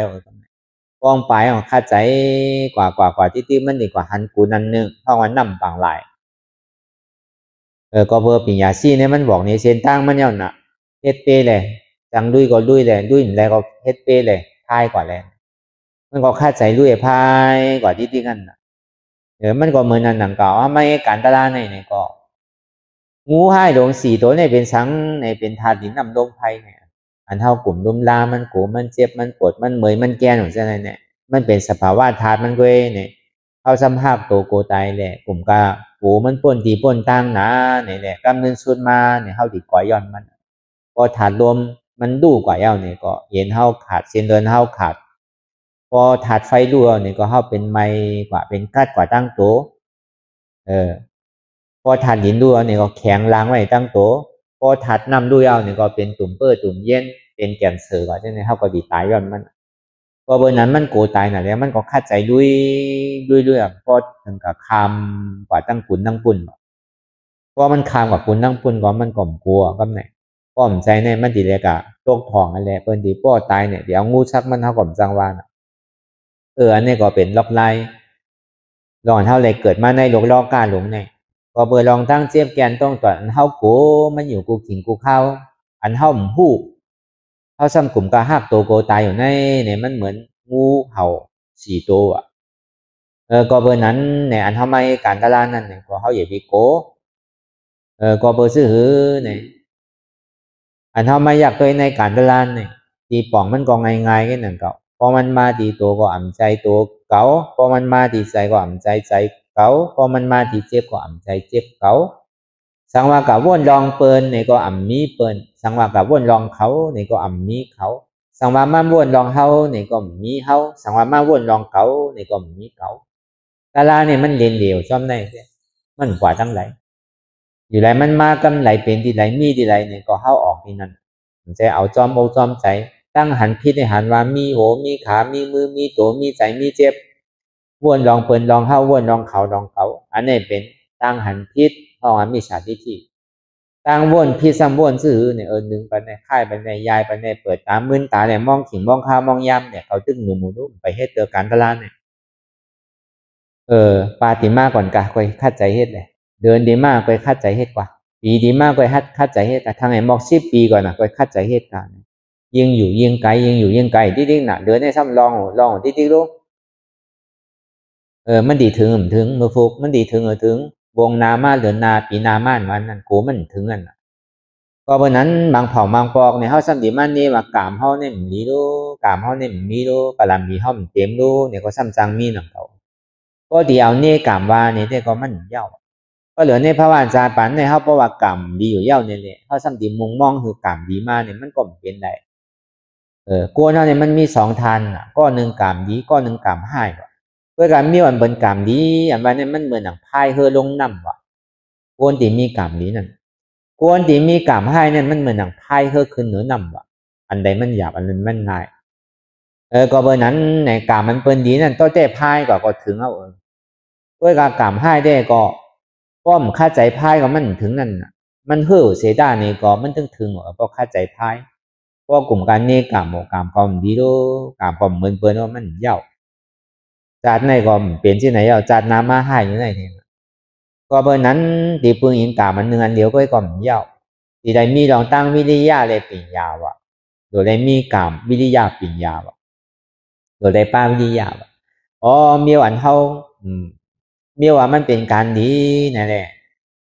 ป้องปลายของข้าใจกว่าที่มันดีกว่าหันกูนั่นนึงเพราะว่านํปังหลายก็เพื่อปิญญาซี่เนี่ยมันบอกในเส้นทางมันเนี่ยน่ะเฮ็ดเป้เลยจังลุยก็ลุยเลยลุยแล้วก็เฮ็ดเป้เลยพายกว่าแล้วมันก็คาดใจลุยพายกว่าที่กันน่ะมันก็เหมือนนั่นหนังเก่าไม่การตลาดเนี่ยก็งูให้ดวง4 ตัวเนี่ยเป็นสังในเป็นธาตุดินน้ำลมไฟเนี่ยอันเท่ากลุ่มลมลามันโกมันเจ็บมันปวดมันเมื่อยมันแก่หนูจะไหนเนี่ยมันเป็นสภาวะธาตุมันก็เนี่ยเข้าสัมภาษณ์โตโกตายแหละกลุ่มกาโูมันป่นตีป่นตั้งนะเนี่ยแหละกำเนิดสุดมาเนี่ยเข้าดีก่อยย้อนมันพอถาดลมมันดูกว่าเย้าเนี่ยก็เย็นเข้าขาดเส้นเดินเข้าขาดพอถาดไฟดูเนี่ยก็เข้าเป็นไม้กว่าเป็นกัดกว่าตั้งโตพอถาดหินดูเนี่ยก็แข็งล้างไว้ตั้งโตพอถาดน้ำดูเอาเนี่ยก็เป็นตุ่มเปื้อตุ่มเย็นเป็นแก่นเสือก็ใช่ไหมเข้าก็ดีตายย้อนมันพอเบอร์นั้นมันโกตายน่ะแล้วมันก็คาดใจด้วยพอถึงกับคำกว่าตั้งขุนตั้งปุ่นเพราะมันคำกว่าขุนตั้งปุ่นก็มันก่อมกลัวก็ไหนป้อมใจเนี่ยมันดีเลยกะตกทองอะไรเปิ้นดีป้อตายเนี่ยเดี๋ยวงูชักมันเท่าก่อมจังวานอันนี้ก็เป็นล็อกไล่ลองเท่าไรเกิดมาในโลกลอกการหลงเนี่ยก็เบอร์ลองตั้งเจี๊ยบแกนต้องต่ออันเท่ากูมันอยู่กูกินกูเข้าอันเท่าหมูหู้เท่าซ้ำกลุ่มกระหักตัวโกตายอยู่ในเนี่ยมันเหมือนงูเห่า4 ตัวอ่ะก็เบอร์นั้นเนี่ยอันเท่าไม่การตลาดนั่นเนี่ยก็เขาอย่าไปโกก็เบอร์ซื้อเนี่ยอันเท่าไม่อยากตัวในการตลาดเนี่ยตีป่องมันก็ง่ายๆกันนั่นก็พอมันมาตีตัวก็อ่ำใจตัวเก๋าพอมันมาตีใจก็อ่ำใจเก๋าพอมันมาตีเจ็บก็อ่ำใจเจ็บเก๋า สังว่ากับว่นรองเปิ้นในก็อ่ำมีเปิ้นสังว่ากับว่นรองเขาในก็อ่ำมีเขาสังว่ามาว่นรองเฮาในก็มีเฮาสังว่ามาว่นรองเขาในก็มีเขาตาลาเนี่ยมันเรียนเดียวชอบในมันกว่าทั้งหลายอยู่ไรมันมากำไหลเป็นที่ไรมีที่ไรเนี่ยก็เฮาออกที่นั่นจะเอาจอมโอจอมใจตั้งหันพิษในหันว่ามีโหมีขามีมือมีตัวมีใจมีเจ็บว่นรองเปิ้นรองเฮาว่นรองเขารองเขาอันนี้เป็นตั้งหันพิษเพราะว่ามีฉาทิฏฐิตั้งว่นพิษซ้ำว่นซื่อเนี่ยหนึ่งไปในค่ายไปในยายไปในเปิดตามึนตาเนี่ยมองขิงมองข้าวมองยำเนี่ยเขาตึ้งหนุ่มหนุ่มไปเฮ็ดเตอการตลาดเนี่ยปาติมาก่อนกะคอยคัดใจเฮ็ดเลยเดินดีมากคอยคัดใจเฮ็ดกว่าปีดีมากคอยคัดใจเฮ็ดแต่ทางไหนมอก10 ปีก่อนนะคอยคัดใจเฮ็ดกันยิ่งอยู่ยิ่งไกลยิ่งอยู่ยิ่งไกลที่ๆน่ะเดินให้ซ้ำลองที่ๆรู้มันดีถึงมือฟุกมันดีถึงถึงวงนามาเดือนนาปีนาม่านวันนั้นกูมันถึงนั่นก็เพราะนั้นบางเผ่าบางปอกเนี่ยเฮาซ้ำดีมันนี่ว่ากามเฮาเนี่ยมีรู้กามเฮาเนี่ยมีรู้กะลำมีเฮาเต็มรู้เนี่ยก็ซ้ำจังมีนำเขาก็เดียวนี่กามว่าเนี่ยแต่ก็มันเย้าก็เหลือในภาวะจาปันในเฮาเพราะว่ากามดีอยู่เย้าเนี่ยแหละเฮาซ้ำดีมุงมองคือกามดีมาเนี่ยมันก็เป็นได้กวนเฮาเนี่ยมันมี2ทันก้อนนึงกามดีก้อนนึงกามหายเพื่อการมีอันเป็นกามดีอันว่าเนี่ยมันเหมือนหนังพายเฮอลงน้ำว่ะกวนที่มีกามดีนั่นกวนที่มีกามให้นั่นมันเหมือนหนังพายเฮอขึ้นเหนือน้ำว่ะอันใดมันหยาบอันนั้นมันง่ายก็เบอร์นั้นในกามมันเป็นดีนั่นต้องเจ้พายก็ถึงเอาด้วยการกามให้ได้ก็ป้อมค่าใจพายก็มันถึงนั่นมันเฮ่อเสียด้านี่ก็มันถึงก็ค่าใจพายเพราะกลุ่มการนี้กามโมกามก็มันดีด้วยกามก็เหมือนเปิ้นว่ามันเย้าจัดในก็เปลี่ยนที่ไหนเอาจัดน้ำมาให้อยู่ไหนเนี่ยก็เบอร์นั้นตีปืนยิงกามันเนือนเดียวก็ก่อมเย้าตีได้มีลองตั้งวิริยะเลยปิ่นยาวะโดยได้มีกามวิริยะปิ่นยาวะโดยได้ป้าวิริยะวะเมียวอันเฮาเมียวว่ามันเป็นการดีนั่นแหละ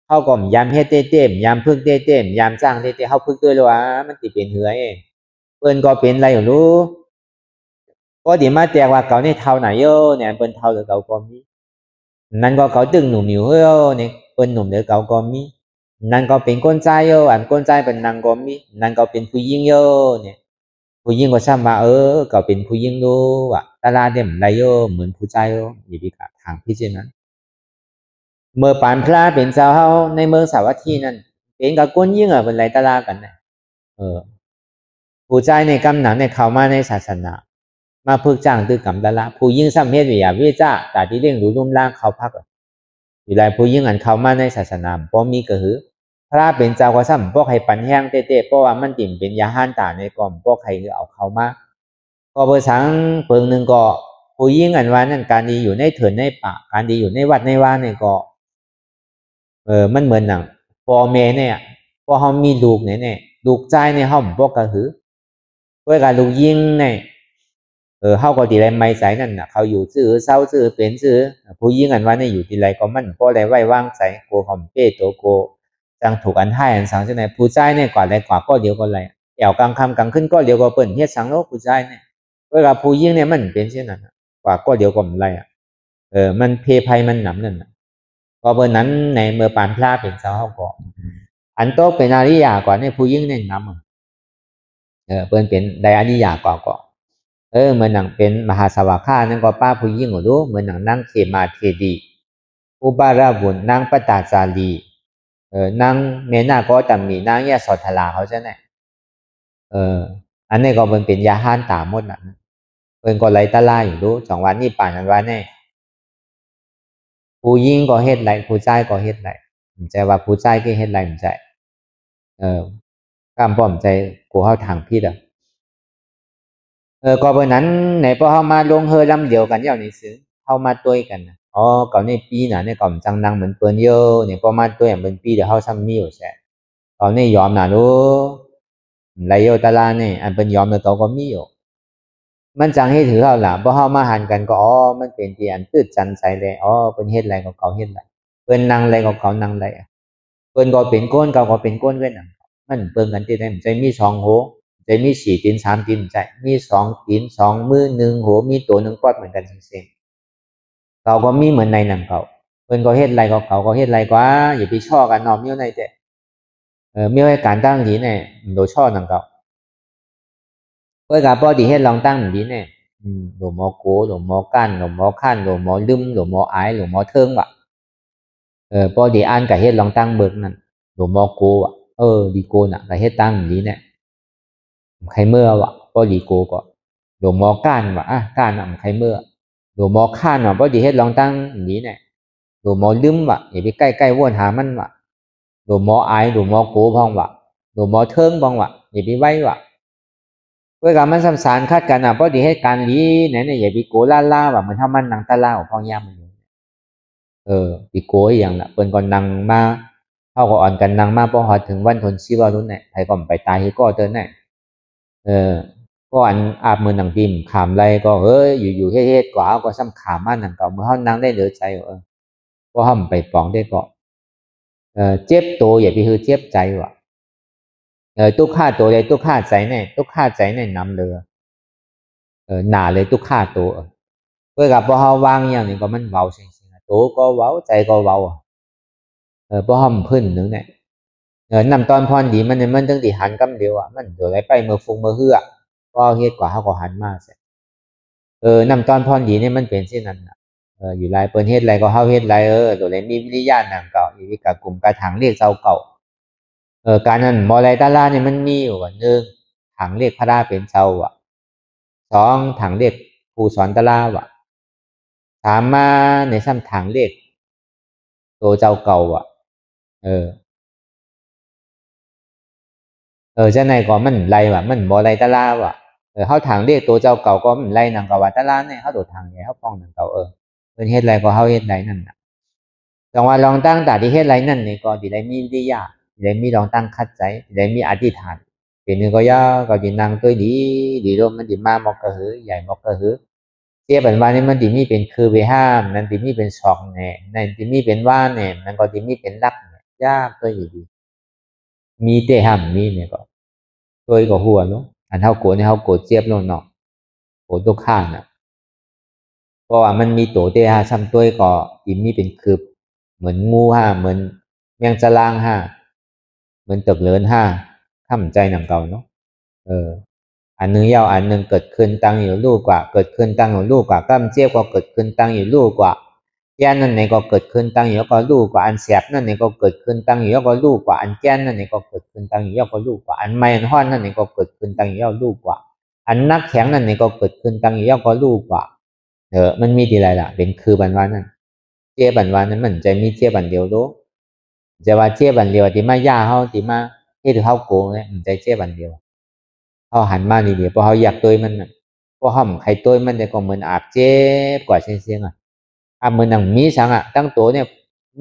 เฮาก็ยามเฮ็ดเต้มยามพึกเต้มยามสร้างเต้เฮาพึกด้วยว่ามันสิเป็นเหือเองเปิ้นก็เป็นไรอยู่รู้ก็ดีมาแต่ว่าเก่านี่เท่าไหนเยอะเนี่ยเปิ้นเท่าหรือเก่าก็มีนั่นก็เขาตึงหนุ่มอยู่เฮ้ยเนี่ยเป็นหนุ่มเดี๋ยวเขาก็มีนั่นก็เป็นคนใจเยอะอันคนใจเป็นนางก็มีนั่นก็เป็นผู้หญิงเยอะเนี่ยผู้หญิงก็ซ้ำมาก็เป็นผู้หญิงดูว่ะตาลาเด่มไรเยอะเหมือนผู้ใจเยอะอยู่ดีกับทางพิจารณาเมื่อปานพระเป็นสาวในเมืองสาวัตถีนั่นเป็นกับคนยิ่งเป็นไรตาลากันนะผู้ใจในกำหนังในเขามาในศาสนามาพึกจ้างตื้อกำตาลาผู้ยิ่งซ้ำเฮ็ดวิยาวิจ้าแต่ที่เรื่องรู้ลุ่มล่างเขาพักอยู่ไรผู้ยิ่งอันเข้ามาในศาสนาเพราะมีกระหือพระเป็นเจ้าก็ซ้ำพวกให้ปันแห้งเต้เพราะว่ามันติ่มเป็นยาห้านตาในกล่อมพวกให้เอาเข้ามาก็เบอร์สังเปิงหนึ่งก็ผู้ยิ่งอันว่านั่นการดีอยู่ในเถื่อนในป่าการดีอยู่ในวัดในว่าเนี่ยก็มันเหมือนหนังพ่อแม่เนี่ยพอเขามีลูกเนี่ยลูกใจในห้องพวกกระหือเพื่อการลูกยิ่งเนี่ยเขาก็ตีไรไม่ใส่นั่นน่ะเขาอยู่ซื้อเศร้าซื้อเป็นซื้อผู้ยิ่งอันว่าเนี่ยอยู่ตีไรก็มันเพราะอะไรไว้ว่างใส่โกหอมเป้ตัวโกจังถูกอันให้อันสังเช่นไหนผู้ใจเนี่ยกว่าอะไรกว่าก็เดียวก็อะไรแอวกลางคำกลางขึ้นก็เดียวก็เปิ่นเฮ็ดสังโลกผู้ใจเนี่ยเวลาผู้ยิ่งเนี่ยมันเป็นเช่นนั้นกว่าก็เดียวก็อะไรมันเพภัยมันหนำนั่นก็เบอร์นั้นในเมื่อปานพลาเป็นเจ้าเขาก็อันโตเป็นอาริยากว่าในผู้ยิ่งเนี่ยนำเปิ้นเป็นไดอาริยากว่าก็เหมือนหนังเป็นมหาสวากขานั่นก็ป้าผู้ยิ่งรู้เหมือนหนังนั่งเขมาเทดีอุบาราบุญนางปตาจารีนางเมนาก็ตมีนางยะสอทลาเขาใช่ไหมอันนี้ก็เป็นยาห้านตาหมดน่ะเปิ้นก็ไล่ตะลาอยู่รู้จังหวะนี้ป่านนั้นว่าแน่ผู้ยิ่งก็เฮ็ดไรผู้ชายก็เฮ็ดไรผมใจว่าผู้ชายก็เฮ็ดไรผมใจกำป้อมใจกูเฮาทางผิดก็เพราะนั้นในพอเฮามาลงเฮอลำเดียวกันเจ้านี่ซื้อเฮามาต้วยกันก่อนในปีน่ะเนี่ยก่อนจังนังเหมือนเปิ้นเยอะเนี่ยพอมาต้วยเป็นปีเดี๋ยวเฮาซ้ำมีอยู่แซ่ก่อนนี่ยอมน่ะรู้ไรโยตะลาเนี่ยอันเป็นยอมแล้วก็มีอยู่มันจังให้ถือเฮาล่ะพอเฮามาหันกันก็มันเป็นที่อันตื้อจันใจเลยเพิ่นเฮ็ดไรก็เขาเฮ็ดไรเพิ่นนั่งไรก็เขานั่งไรเพิ่นก็เป็นก้นเขาก็เป็นก้นเว้นมันเปิ้นกันที่ได้ใจมี2โหใจมี4ตีน3ตีนใจมี2ตีน2มือ1โหมีตัว1ปอดเหมือนกันเซ็งเขาก็มีเหมือนในหนังเขา เพิ่นก็เฮ็ดไรก็เขาก็เฮ็ดไรกว่าอย่าไปช่อกันเนาะมีในแต่มีให้การตั้งนี้เนี่ยโดช่อนังเก่าเพื่อกับพอดีเฮ็ดลองตั้งนี้เนี่ยหลวงหมอโกหลวงหมอกั้นหลวงหมอขั้นหลวงหมอลืมหลวงหมออายหลวงหมอเทิงว่ะพอดีอ่านกับเฮ็ดลองตั้งเบิกนั่นหลวงหมอโกว่ะดีโกน่ะกับเฮ็ดตั้งนี้เนี่ยใครเมื่อว่ะพอดีโกก็หลวงหมอกั้นว่ะกั้นอ่ะใครเมื่อหลวงหมอขั้นว่ะพอดีเฮ็ดลองตั้งนี้เนี่ยหลวงหมอลืมว่ะอย่าไปใกล้ๆวนหามันว่ะหลวงหมออายหลวงหมอโกพ้องว่ะหลวงหมอเทิงพ้องว่ะอย่าไปไว้ว่ะเพื่อการมันสัมสารคาดกันอ่ะพอดีให้การลีเนี่ยอย่าไปโกล่าว่ะมันทำมันนังตะล่าของพ่อย่ามันปีโกยอย่างละเปิ้นก่อนนังมาเข้าก็อ่อนกันนังมาพอหอดถึงวันทนชีวารุ่นเนี่ยไผก่อนไปตายก็เตือนเนี่ยเออก็อันอาบมือหนังดิมขามไรก็อยู่เฮ็ดกว่าก็ซ้ำขามมาหนังเก่าเมื่อเฮานั่งได้เหลือใจก็ห้ามไปปองได้ก็เจ็บตัวอย่าไปคือเจ็บใจว่ะตุกฆ่าตัวเลยตุกฆ่าใจเนี่ยตุกฆ่าใจเนี่ยนำเลยหนาเลยตุกฆ่าตัวเพื่อกับพอเฮาวางอย่างนี้ก็มันเบาจริงๆตัวก็เบาใจก็เบาพอห้ามพื้นนึงเนี่ยนำตอนพรดีมันตั้งที่หันกำเดียวมันโดยไรไปเมื่อฟุงเมื่อเฮือก็เฮ็ดกว่าเฮาก็หันมาเสียนำตอนพรดีเนี่ยมันเป็นเช่นนั้นอยู่ไรเปิ้นเฮ็ดไรก็เฮาเฮ็ดไรโดยไรมีวิริยะนำเก่าอีวิกะกลุ่มกระถังเรียกเจ้าเก่าการนั้นมอไรตาลาเนี่ยมันมีอยู่ว่า1ถังเรียกพระราเป็นเจ้า2ถังเรียกผู้สอนตาลา3มาในซ้ำถังเรียกตัวเจ้าเก่าจะไหนก็มันไรมันบ่ไรตาลาเฮาถังเรียกตัวเจ้าเก่าก็มันไรนังกว่าตาลาเนี่ยเฮาโดดถังเนี่ยเฮาป้องนังเก่าเพิ่นเฮ็ดไรก็เฮาเฮ็ดไรนั่นน่ะจังว่าลองตั้งตาที่เฮ็ดไรนั่นนี่ก็สิได้มีวิทยาสิได้มีลองตั้งคัดใจสิได้มีอธิษฐานเป็นนึงก็ย่าก็สินั่งตัวดีลมมันสิมามอกกะหือใหญ่มอกกะหือเทียบกันว่านี่มันสิมีเป็นคือไปห้ามนั่นสิมีเป็นศอกแน่นั่นสิมีเป็นว่าแน่มันก็สิมีเป็นลักยากตัวอยู่ดีมีแต่ห้ามมีเนี่ยก็ตัวก็หัวเนาะอันเฮาโกรธเนี่ยเฮาโกรธเจี๊ยบลงเนาะโกรธทุกข้างน่ะเพราะว่ามันมีตัวแต่ห้าซ้ำตัวก็สิมีเป็นคืบเหมือนงูเหมือนแมงจะลางเหมือนตึกเลินข้ามใจหนังเก่าเนาะอันนึงยาวอันนึงเกิดขึ้นตั้งอยู่ลูกกว่าเกิดขึ้นตั้งอยู่ลูกกว่าก้ามเจี๊ยบก็เกิดขึ้นตั้งอยู่ลูกกว่าแก้นนั่นเนี่ยก็เกิดขึ้นตั้งอยู่ก็ลูกกว่าอันแสบนั่นเนี่ยก็เกิดขึ้นตั้งอยู่ก็ลูกกว่าอันแก้นนั่นเนี่ยก็เกิดขึ้นตั้งอยู่ก็ลูกกว่าอันไม่อันห้อนนั่นเนี่ยก็เกิดขึ้นตั้งอยู่ลูกกว่าอันนักแข็งนั่นเนี่ยก็เกิดขึ้นตั้งอยู่ก็ลูกกว่ามันมีทีไรล่ะเป็นคือบันวานั่นเจี๊ยบันวานั้นมันใจมีเจี๊ยบันเดียวโลจะว่าเจี๊ยบันเดียวที่มาย่าเขาที่มาที่ถือเขาโกงเนี่ยมันใจเจี๊ยบันเดียวเขาหันมาดีๆเพราะเขาอยากตัวมันเพราะห้องใครตัวมันแต่ก็เหมือนอาบเจ็บกว่าเสียงอาบเหมือนหนังมีสังตั้งตัวเนี่ย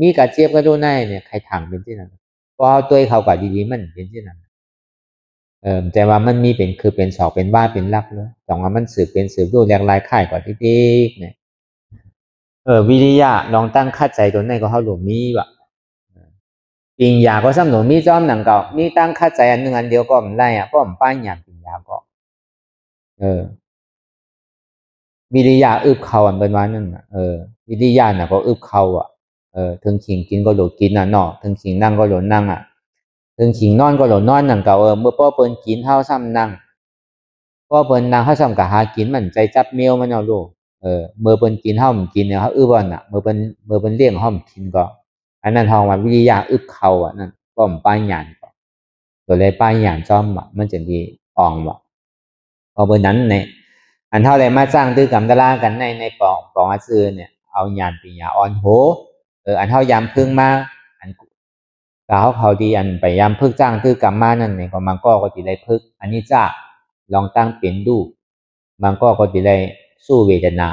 มีกระเจี๊ยบก็ดูในเนี่ยใครถังเป็นที่นั้นเพราะตัวเขากว่าดีๆมันเป็นที่นั้นแต่ว่ามันมีเป็นคือเป็นศอกเป็นว่าเป็นลักเลยแต่ว่ามันสืบเป็นสืบดูแรงลายข่ายกว่าที่ดีเนี่ยวิริยะลองตั้งคัดใจตัวในก็เขาหลวมมีว่ะปิงยาก็ซ้ำหลวมมีจอมหนังเก่ามีตั้งคัดใจอันหนึ่งอันเดียวก็มันได้เพราะมันป้ายยามปิงยาก็วิริยะอึบเขาอันเป็นว่านั่นวิริยะน่ะก็อึบเขาถึงขิงกินก็โหลดกินเนาะถึงขิงนั่งก็โหลดนั่งถึงขิงนอนก็โหลดนอนหนังเก่าเมื่อพ่อเปิ้นกินเท่าซ้ำนั่งพ่อเปิ้นนั่งเท่าซ้ำกับหากินมันใจจับเมียวมันเอาลูกเมื่อเปิ้นกินเท่ามันกินเนี่ยเขาอึบวันเมื่อเปิ้นเลี้ยงห้อมกินก็อันนั้นทองว่าวิริยะอึบเขานั่นก็มันป้ายหยานก็ตัวเลยป้ายหยานจอมมันจะดีอ่องพอเปิ้นนั้นเนี่ยอันเท่าไรมาสร้างตื้อกำตะลากันในปองอาซือเนี่ยเอาหยานปีหยาอ่อนโหอันเท่ายามพึ่งมาอันกาวเขาดีอันไปยามพึ่งจ้างตื้อกำมานั่นเนี่ยก็มันก็ติได้พึ่งอันนี้จ้าลองตั้งเป็นดูมันก็ติได้สู้เวทนา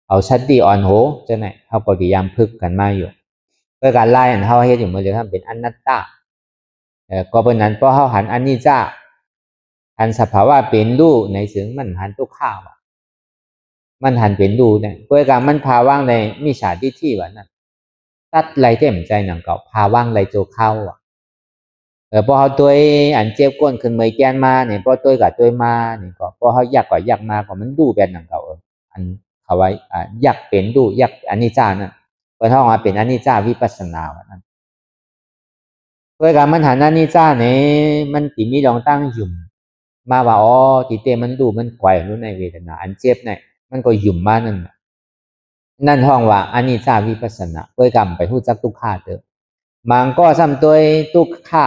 เอาชัดดีอ่อนโหจะไหนเขาก็ติยามพึ่งกันมาอยู่เพื่อการไล่อันเท่าเฮ็ดอยู่เมื่อเดือนเป็นอนัตตาก็เป็นนั้นเพราะเขาหันอันนี้จ้าหันสภาวะเป็นรูในถึงมันหันตุกข้าวมันหันเป็นรูเนี่ยเพื่อการมันพาว่างในมิจฉาทิฏฐิวะนั่นตัดไรเต็มใจหนังเก่าพาว่างไรโจเข้าพอเขาตัวอันเจ็บก้นขึ้นเมย์แกนมาเนี่ยพอตัวกับตัวมาเนี่ยก็พอเขาอยากมาก็มันดูแบบหนังเก่าอัน เขาไว้อยากเป็นดูอยากอนิจจานะเพิ่นห้องว่าเป็นอนิจจาวิปัสสนาว่านั้นเพื่อการมันหันอนิจจาเนี่ยมันติมีลองตั้งยุ่มมาว่าอ๋อติเตมันดูมันไกวรู้ในเวทนาอันเจ็บเนี่ยมันก็ยุ่มมานั่นห้องว่าอนิจจาวิปัสสนาเพื่อการไปรู้จักทุกขาเด้อมันก็ซ้ำตัวทุกขา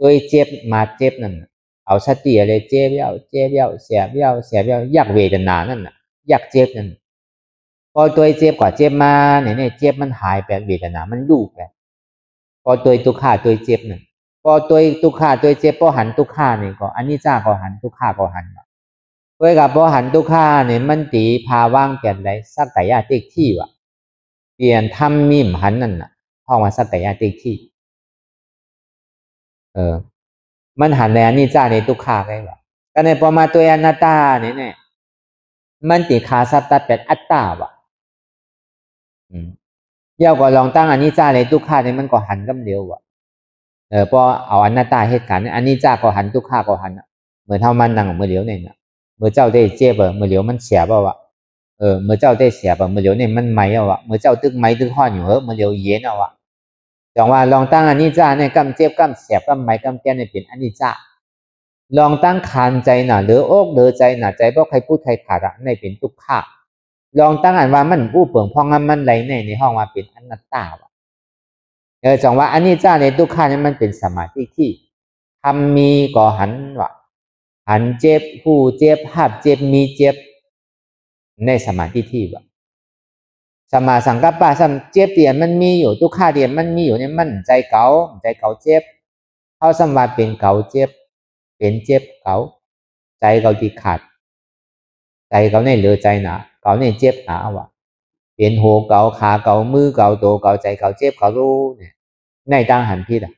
ตัวเจ็บมาเจ็บนั่นเอาสติอะไรเจ็บเย้าเจ็บเย้าเสียเย้าเสียเย้าอยากเวทนานั่นน่ะอยากเจ็บนั่นพอตัวเจ็บกว่าเจ็บมาเนี่ยเจ็บมันหายไปเวทนามันดูไปพอตัวทุกขาตัวเจ็บนั่นพอตัวทุกขาตัวเจ็บพอหันทุกขาเนี่ยก็อันนี้จ้าก็หันทุกขาก็หันเพื่อกับพอหันทุกขาเนี่ยมันตีพาว่างเปลี่ยนไรสักแต่ยาติที่ว่ะเปลี่ยนทำมิมหันนั่นน่ะห้องว่าสักแต่ยาติที่มันหันในอันนี้จ้าในทุกขาได้ว่ะก็ในพอมาตัวอนัตตาเนี่ยมันตีขาสัตตะเป็นอัตตาว่ะเย้าก็ลองตั้งอันนี้จ้าในทุกขาเนี่ยมันก็หันกำเดียวว่ะพอเอาอนัตตาเหตุการณ์อันนี้จ้าก็หันทุกขาก็หันเหมือนเท่ามันนั่งเมื่อเดียวเนี่ยเมื่อเจ้าได้เจ็บเมื่อเดียวมันเสียบ่าวะเมื่อเจ้าได้เสียเมื่อเดียวเนี่ยมันไหมเอาวะเมื่อเจ้าตึกไหมตึกห้อนอยู่เมื่อเดียวเย็นเอาวะจังว่าลองตั้งอันนี้จ้าเนี่ยกำเจ็บกำเสียกำไหมกำแก่เนี่ยเป็นอันนี้จ้าลองตั้งคานใจหน่ะหรืออกหรือใจหน่ะใจเพราะใครพูดใครขาดอะในเป็นทุกขาลองตั้งอันว่ามันผู้เปลืองพองมันไหลในห้องว่าเป็นอนัตตาวะจังว่าอันนี้จ้าในทุกขาเนี่ยมันเป็นสมาธิที่ทำมีก่อหันวะหันเจ็บผู้เจ็บภาพเจ็บมีเจ็บในสมาธิที่วะสมาสังกัปปะสัมเจ็บเดียนมันมีอยู่ทุกขาเดียนมันมีอยู่เนี่ยมันใจเก่าเจ็บเข้าสมาเป็นเก่าเจ็บเป็นเจ็บเก่าใจเก่าที่ขาดใจเก่าในเหลือใจหนาเก่าในเจ็บหนาวะเป็นหัวเก่าขาเก่ามือเก่าตัวเก่าใจเก่าเจ็บเก่ารู้เนี่ยในตั้งหันพิษอ่ะ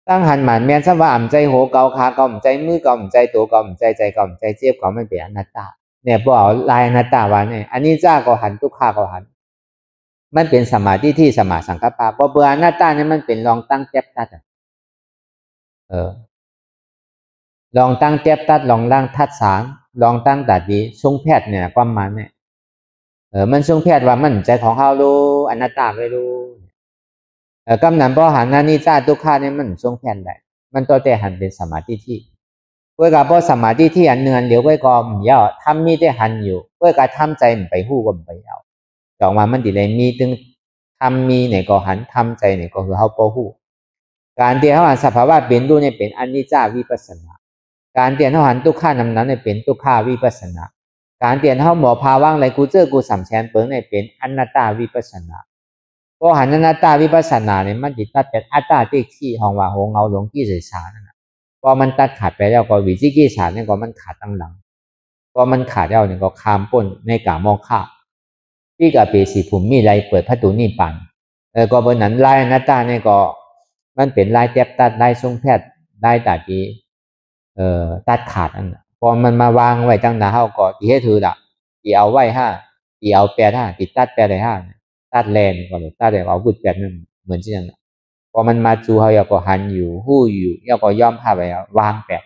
ตั้งหันหมันแม่นซะว่าอ่ำใจหัวเก่าขาเก่าอ่ำใจมือเก่าอ่ำใจตัวเก่าอ่ำใจเก่าอ่ำใจเจ็บเก่าไม่เป็นอนัตตาเนี่ยบอกลายอนัตตาว่าเนี่ยอันนี้จ้าก็หันทุกขาก็หันมันเป็นสมาธิที่สมาสังกัปปะเพราะเบื่ออนัตตาเนี่ยมันเป็นลองตั้งเจ็บตัดลองตั้งเจ็บตัดลองตั้งทัดสารลองตั้งตัดดีทรงแพทย์เนี่ยความหมายเนี่ยมันทรงแพทย์ว่ามันใจของเขารู้อนัตตาไม่รู้กำนันพอหันนานี่จ้าทุกขาเนี่ยมันทรงแพทย์ได้มันตัวแต่หันเป็นสมาธิที่เพื่อกับพอสมาธิที่อันเนือนเหลียวไว้ก็ย่อทำมีได้หันอยู่เพื่อการทำใจมันไปหู้ก็ไปเอาจอกมามันดีเลยมีตึงทำมีเนี่ยก็หันทำใจเนี่ยก็คือเขาโปหู้การเตียนเขาหันสภาวะเป็นรู้เนี่ยเป็นอนิจจาวิปัสสนาการเตียนเขาหันทุกขานำนั้นเนี่ยเป็นทุกขาวิปัสสนาการเตียนเขาหมอพาว่างไรกูเจอกูสัมแชนเปิงเนี่ยเป็นอนัตตาวิปัสสนาพอหันอนัตตาวิปัสสนาเนี่ยมันติดตัดเป็นอัตตาที่ห้องว่าโหเงาหลงกี้สื่อสารนั่นแหละพอมันตัดขาดไปแล้วก็วิจิกิจฉาเนี่ยก็มันขาดตั้งหลังพอมันขาดแล้วเนี่ยก็คามป้นในกามองข้าที่กับเปสีภูมิมีไรเปิดพระตูนี่ปันก็บนนั้นลายอนัตตาเนี่ยก็มันเป็นลายแทบตัดลายทรงแพทย์ลายตาดีตัดขาดอันพอมันมาวางไว้ตั้งนาเฮาก็ตีให้ถือละตีเอาไว้ห้าตีเอาแปดห้าตีตัดแปดได้ห้าตัดแลนก่อนตัดได้เอาบุดแปดนั่นเหมือนเช่นนั้นพอมันมาจูเฮาอยากก็หันอยู่หู้อยู่อยากก็ย่อมภาพไปวางแปด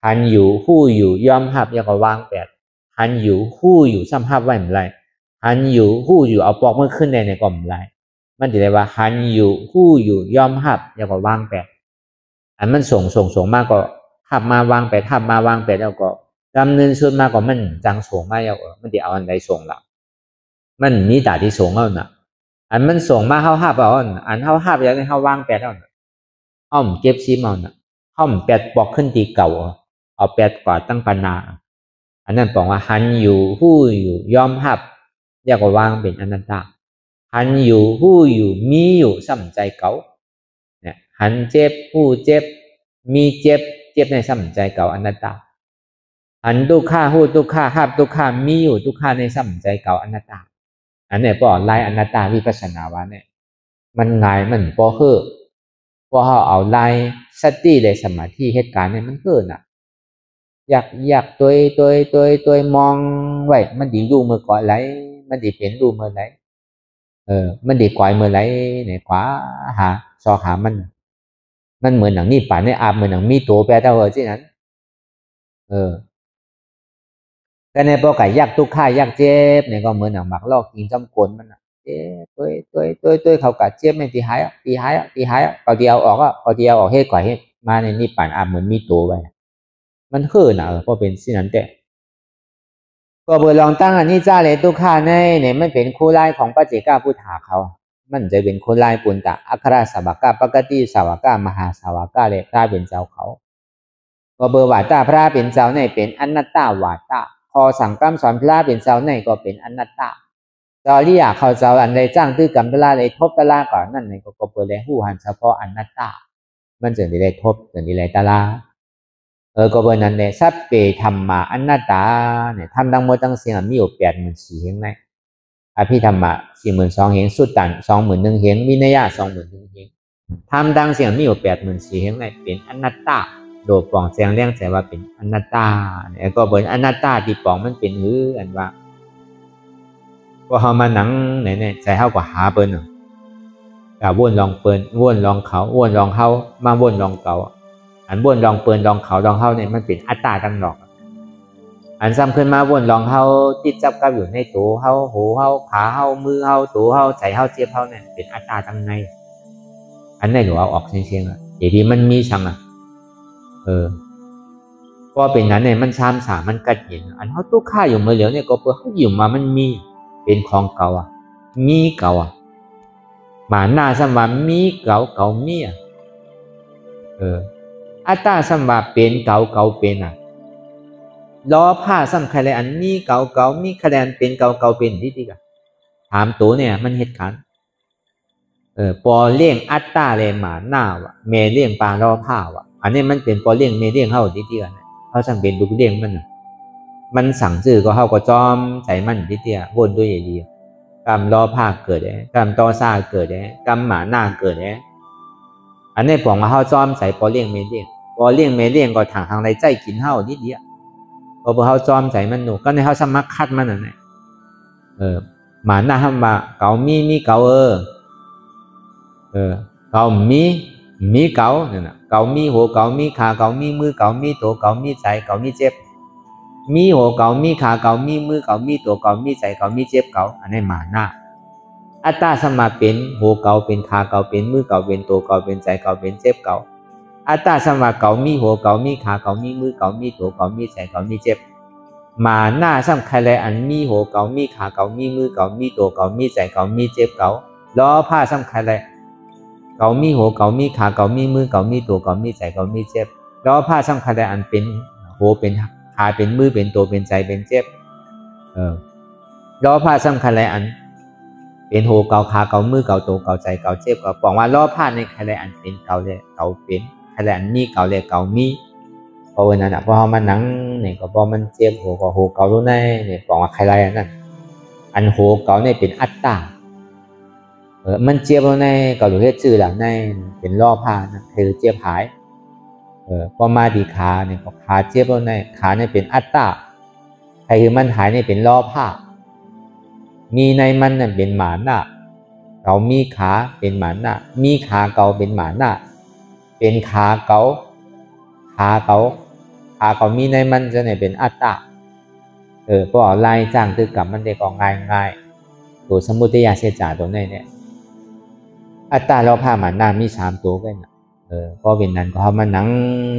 หันอยู่หู้อยู่ย่อมภาพอยากก็วางแปดหันอยู่หู้อยู่ซ้ำภาพไว้เหมือนไรหันอยู่หู้อยู่เอาปอกมือขึ้นในกล่อมไรมันจะได้ว่าหันอยู่หู้อยู่ย่อมภาพอยากก็วางแปดอันมันส่งมากก็ทับมาวางไปทับมาวางไปแล้วก็ดำเนินส่วนมากก็มันจังส่งมาแล้วมันจะเอาอันใดส่งละมันมีแต่ที่ส่งเอาน่ะอันมันส่งมาเฮาหับเอาอันเฮาหับอย่างนี้เฮาวางแปดเอาน่ะอ้อมเก็บซีเอาน่ะอ้อมแปดปอกขึ้นตีเก่าเอาแปดกว่าตั้งปัญญาอันนั้นบอกว่าหันอยู่หู้อยู่ยอมหับอยากวางเป็นอนัตตาหันอยู่หู้อยู่มีอยู่ซ้ำใจเก่าเนี่ยหันเจ็บหู้เจ็บมีเจ็บในสัมใจเก่าอนัตตาหันทุกข้าหูทุกข้าหับทุกข้ามีอยู่ทุกข้าในสัมใจเก่าอนัตตาอันนี้ปอไล่อนัตตาวิปัสสนาวะเนี่ยมันง่ายมันพอเฮ่อพอเขาเอาไล่สติในสมาธิเหตุการณ์เนี่ยมันเกินอ่ะอยากตัวมองไว้มันดีดูเมื่อก่อนไรมันดีเป็นดูเมื่อไรมันดีก่อยเมื่อไรเนี่ยขวาหาซอหามันเหมือนหนังนี่ป่านเนี่ยอาบเหมือนหนังมีตัวแปรเท่าที่นั้น ก็ในปกติยากทุกข่ายากเจ็บเนี่ยก็เหมือนหนังหมักลอกกินจำกลมันเจ็บตัวเขากัดเจ็บไม่ตีหายพอเดียวออกเฮ็ดก่อยเฮ็ดมาในนี่ป่านเหมือนมีตัวไว้มันคือน่ะเพราะเป็นสิ่งนั้นแต่ก็เบอร์ลองตั้งอันนี้จ้าเลยทุกข่าในเนี่ยมันเป็นคู่ไล่ของปัจเจกาพุทธาเขามันจะเป็นคู่ไล่ปุณตะอัครสาวกาปกติสาวกามหาสาวกาเลยถ้าเป็นเจ้าเขาก็เบอร์วาตาพระเป็นเจ้าในเป็นอนัตตาวาตาพอสั่งกรรมสอนพระเป็นเจ้าในก็เป็นอนัตตาตอนที่อยากเขาเจ้าอันใดจ้างตื้อกรรมตลาเลยทบตลาก่อนนั่นในก็เปิดเลยหู้หันเฉพาะอนัตตามันจะได้ทบจะได้ตลาก็เบอร์นั้นเนี่ยสัพเพธรรมาอนัตตาเนี่ยทำดังหมดตั้งเสียงมีอยู่84,000เหงในอภิธรรมะ42,000เหงสุตตัน21,000เหงวินัยะ21,000เหงทำดังเสียงมีอยู่84,000เหงในเป็นอนัตตาโดยปองแสงเลี้ยงใจว่าเป็นอนัตตาเนี่ยก็เป็นอนัตตาที่ปองมันเป็นอันว่าพอเฮามาหนังเนี่ยใจเฮาก็หาเปิ้นก็วนลองเปิ้นวนลองเขาวนลองเฮามาวนลองเก่าอันวนลองเปิ้นลองเขาลองเฮาเนี่ยมันเป็นอัตตาตั้งนอกอันซ้ำขึ้นมาวนลองเฮาติดจับกับอยู่ในตัวเฮาหูเฮาขาเฮามือเฮาตัวเฮาใจเฮาเจ็บเฮาเนี่ยเป็นอัตตาตั้งในอันไหนหนูเอาออกเชียงๆเดี๋ยวนี้มันมีชังก็เป็นนั้นเนี่ยมันชามสามันกัดเห็นอันเขาตู้ค่าอยู่เมื่อเหลียวเนี่ยก็เพื่อเขาอยู่มามันมีเป็นของเก่ามีเก่าหมาหน้าสมบัติมีเก่ามีอัตตาสมบัติเป็นเก่าเป็นล้อผ้าสำคัญเลยอันมีเก่ามีคะแนนเป็นเก่าเป็นที่กันถามตัวเนี่ยมันเหตุการณ์ปอเลี้ยงอัตตาเลยหมาหน้าวะเมเลี้ยงปลาล้อผ้าวะอันนี้มันเป็นปอเลี้ยงเมเลี้ยงเข้าที่กันเขาสั่งเป็นดุเลี้ยงมันสั่งซื้อก็เข้าก็จอมใส่มันที่วนด้วยอย่างดีกรรมล้อผ้าเกิดกรรมต่อซ่าเกิดกรรมหมาหน้าเกิดอันนี้ปองมาเข้าจอมใส่ปอเลี้ยงเมเลี้ยงปอเลี้ยงเมเลี้ยงก็ทางไรใจกินเข้านิดเดียวพอเข้าจอมใส่มันหนูก็ในเข้าสมัครคัดมันน่ะหมาหน้าทำมาเก่ามีเก่าเก่ามีเก่าเนี่ยนะเก่ามีหัวเก่ามีขาเก่ามีมือเก่ามีตัวเก่ามีใจเก่ามีเจ็บมีหัวเก่ามีขาเก่ามีมือเก่ามีตัวเก่ามีใจเก่ามีเจ็บเก่าอันนี้หมาหน้าอัตตาสมาเป็นหัวเก่าเป็นขาเก่าเป็นมือเก่าเป็นตัวเก่าเป็นใจเก่าเป็นเจ็บเก่าอัตตาสมาเก่ามีหัวเก่ามีขาเก่ามีมือเก่ามีตัวเก่ามีใจเก่ามีเจ็บหมาหน้าซ้ำใครเลยอันมีหัวเก่ามีขาเก่ามีมือเก่ามีตัวเก่ามีใจเก่ามีเจ็บเก่าล้อผ้าซ้ำใครเลยเก่ามีหัวเก่ามีขาเก่ามีมือเก่ามีตัวเก่ามีใจเก่ามีเจ็บล้อผ้าซ้ำใครเลยอันเป็นหัวเป็นขาเป็นมือเป็นตัวเป็นใจเป็นเจ็บล้อผ้าซ้ำใครเลยอันเป็นหัวเก่าขาเก่ามือเก่าตัวเก่าใจเก่าเจ็บเก่าบอกว่าล้อผ้าในใครเลยอันเป็นเก่าเลยเก่าเป็นใครเลยอันมีเก่าเลยเก่ามีพอวันนั้นพอมันหนังเนี่ยก็พอมันเจ็บหัวก็หัวเก่ารู้แน่เนี่ยบอกว่าใครไรนั่นอันหัวเก่าเนี่ยเป็นอัตตามันเจ็บแล้วในก็รู้เหตุชื่อหลังในเป็นล้อผ้านะคือเจ็บหายพอมาดีขาเนี่ยก็ขาเจ็บแล้วในขาเนี่ยเป็นอัตตาใครคือมันหายเนี่ยเป็นล้อผ้ามีในมันน่ะเป็นหมาหน้าเก่ามีขาเป็นหมาหน้ามีขาเก่าเป็นหมาหน้าเป็นขาเก่ามีในมันจะเนี่ยเป็นอัตตาก็ไล่จ้างตึกกับมันได้ก็ง่ายตัวสมุทัยเสียจ่าตัวนี้เนี่ยอัตตาเราพามันน้ามี3ตัวกันก็เป็นนั้นก็มันหนัง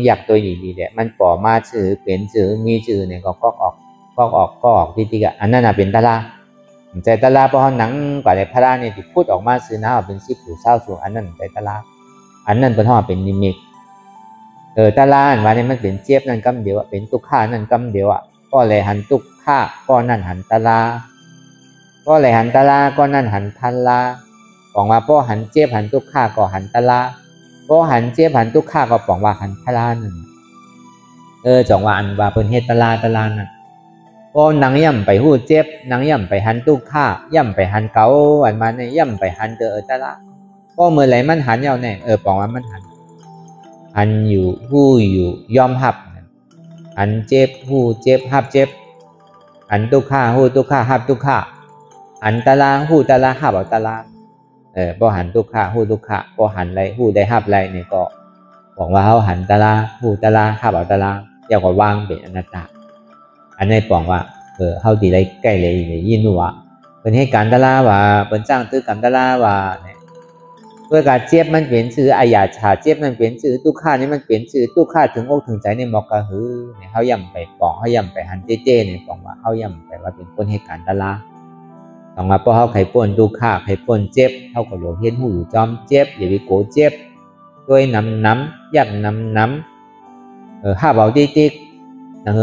อยากตัวดีๆแหละมันป่อมาชื่อเป็นชื่อมีชื่อเนี่ยก็ออกที่กันอันนั้นน่ะเป็นตลาใจตลาเพราะหนังกว่าในพระเนี่ยที่พูดออกมาซื้อน้าเป็น10 สู่20 สู่อันนั้นใจตลาอันนั้นเป็นห่อเป็นนิมิตตลาอันว่าเนี่ยมันเป็นเจี๊ยบนั่นกำเดียวเป็นตุกข้านั่นกำเดียวก็เลยหันตุกข้าก็นั่นหันตลาก็เลยหันตลาก็นั่นหันทันลาปองว่าพ่อหันเจี๊ยบหันตุกข้าก็หันตลาพ่อหันเจี๊ยบหันตุกข้าก็ปองว่าหันทลานั่นจังว่าอันว่าเพิ่นเฮ็ดตลานั่นพอนางย่ำไปหู้เจ็บนางย่ำไปหันตุกข้าย่ำไปหันเกาอันมาเนี่ยย่ำไปหันตลาก็เมื่อไหร่มันหันเอาเนี่ยปองว่ามันหันอยู่หู้อยู่ยอมหับหันเจ็บหู้เจ็บหับเจ็บหันตุกข้าหู้ตุกข้าหับตุกข้าหันตลาหู้ตลาหับเอาตลาพอหันตุกข้าหู้ตุกข้าพอหันไรหู้ได้หับไรเนี่ยก็บอกว่าเขาหันตลาหู้ตลาหับเอาตลาเรียกว่าวางเป็นอนัตตาอันนี้บอกว่า เฮาสิได้ใกล้ได้ยินว่าเพิ่นให้การตลาว่าเพิ่นจ้างตื้อกันตลาว่าเพื่อการเจ็บมันเป็นชื่ออายาชาเจ็บมันเป็นชื่อทุกข้านี่มันเป็นชื่อทุกข้าถึงอกถึงใจในหมอกก็หือเนี่ยเฮาย่ำไปปองเฮาย่ำไปหันเจ้ๆเนี่ยปองว่าเฮาย่ำไปว่าเป็นคนให้การตลาต้องมาพอเฮาไขป่นทุกข้าไขป่นเจ็บเฮาก็รู้เห็นหูอยู่จอมเจ็บอย่าไปโกเจ็บด้วยน้ำยักน้ำห้าเบาติ๊ก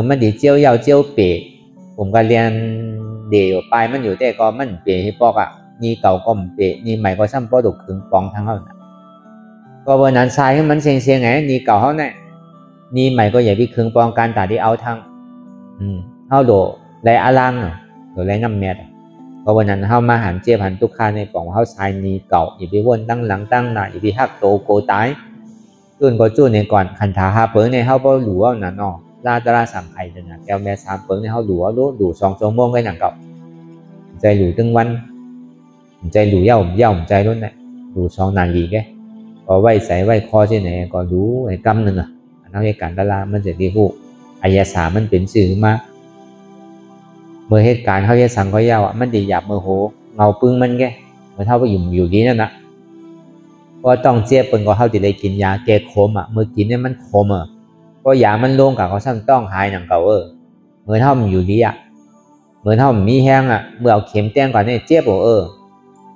มันดีเจียวยาวเจียวเป๋ผมก็เรียนเดี่ยวปลายมันอยู่แต่ก็มันเป๋ให้ปอกอ่ะนี่เก่าก็มันเป๋นี่ใหม่ก็ซ้ำปอดุกขึงปองทั้งเขาน่ะก็วันนั้นทรายให้มันเสียงไงนี่เก่าเขาเนี่ยนี่ใหม่ก็อย่าไปขึงปองการตัดที่เอาทั้งเขาโดไรอารังโดไรน้ำเม็ดก็วันนั้นเขามาหันเจี๊ยบหันตุกคาในปองเขาทรายนี่เก่าอย่าไปวนตั้งหลังตั้งหน้าอย่าไปหักโตโกตายจุนก็จุนในก่อนคันถาหาเปิ้งในเขาบ่หลัวนั่นเนาะลาตราสามไข่เดินแก้วแม่สามเปิ้งในเขาหลัวรู้ดู2 ชั่วโมงก็อย่างเก่าใจหลูตึงวันใจหลูเย่าใจรุ่นเนี่ยหลู2 นาทีแกก็ไหวใส่ไหวคอที่ไหนก็รู้ไอ้กำหนึ่งนักเหตุการณ์ตลาดมันจะดีหูอายาสามันเป็นสื่อมาเมื่อเหตุการณ์เขาจะสั่งเขาเย่ามันดีหยาบเมื่อโหเงาปึ้งมันแกเมื่อเท่าไปอยู่ดีนั่นนะก็ต้องเจี๊ยบเปิ้งก็เขาจะได้กินยาแก้ขมเมื่อกินเนี่ยมันขมก็ยามันลงกับเขาสั่งต้องหายหนังเก่าเมื่อเท่ามันอยู่ดีเมื่อเท่ามันมีแห้งเมื่อเอาเข็มแต้งก่อนเนี่ยเจี๊ยบ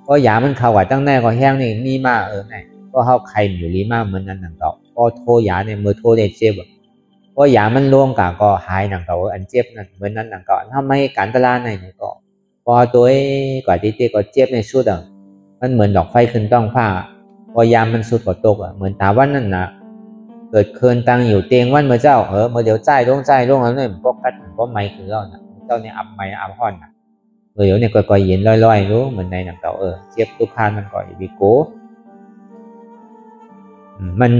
ก็ยามันเข้ากับตั้งแน่ก็แห้งนี่นี่มากเนี่ยก็เข้าไข่อยู่ดีมากเหมือนนั้นหนังเก่าก็โทยาเนี่ยเมื่อโทได้เจี๊ยบก็ยามันลงกับก็หายหนังเก่าอันเจี๊ยบนั่นเหมือนนั้นหนังเก่าทำให้การตลาดในก็พอตัวก่อนที่เจี๊ยบก็เจี๊ยบในสุดมันเหมือนดอกไฟขึ้นต้องฟ้าพอยามมันสุดก็ตกเหมือนตาวันนั่นนะเกิดคืนตั้งอยู่เตียงวันเมื่อเจ้าเมื่อเดี๋ยวใจลงแล้วเนี่ยพวกกัดพวกไม้คือเรานะเจ้าเนี่ยอับไม้อับห่อนเดี๋ยวเนี่ยก่อยเย็นลอยๆรู้เหมือนในหนังเก่าเจี๊ยบทุกคานมันก่อยวิโก้มัน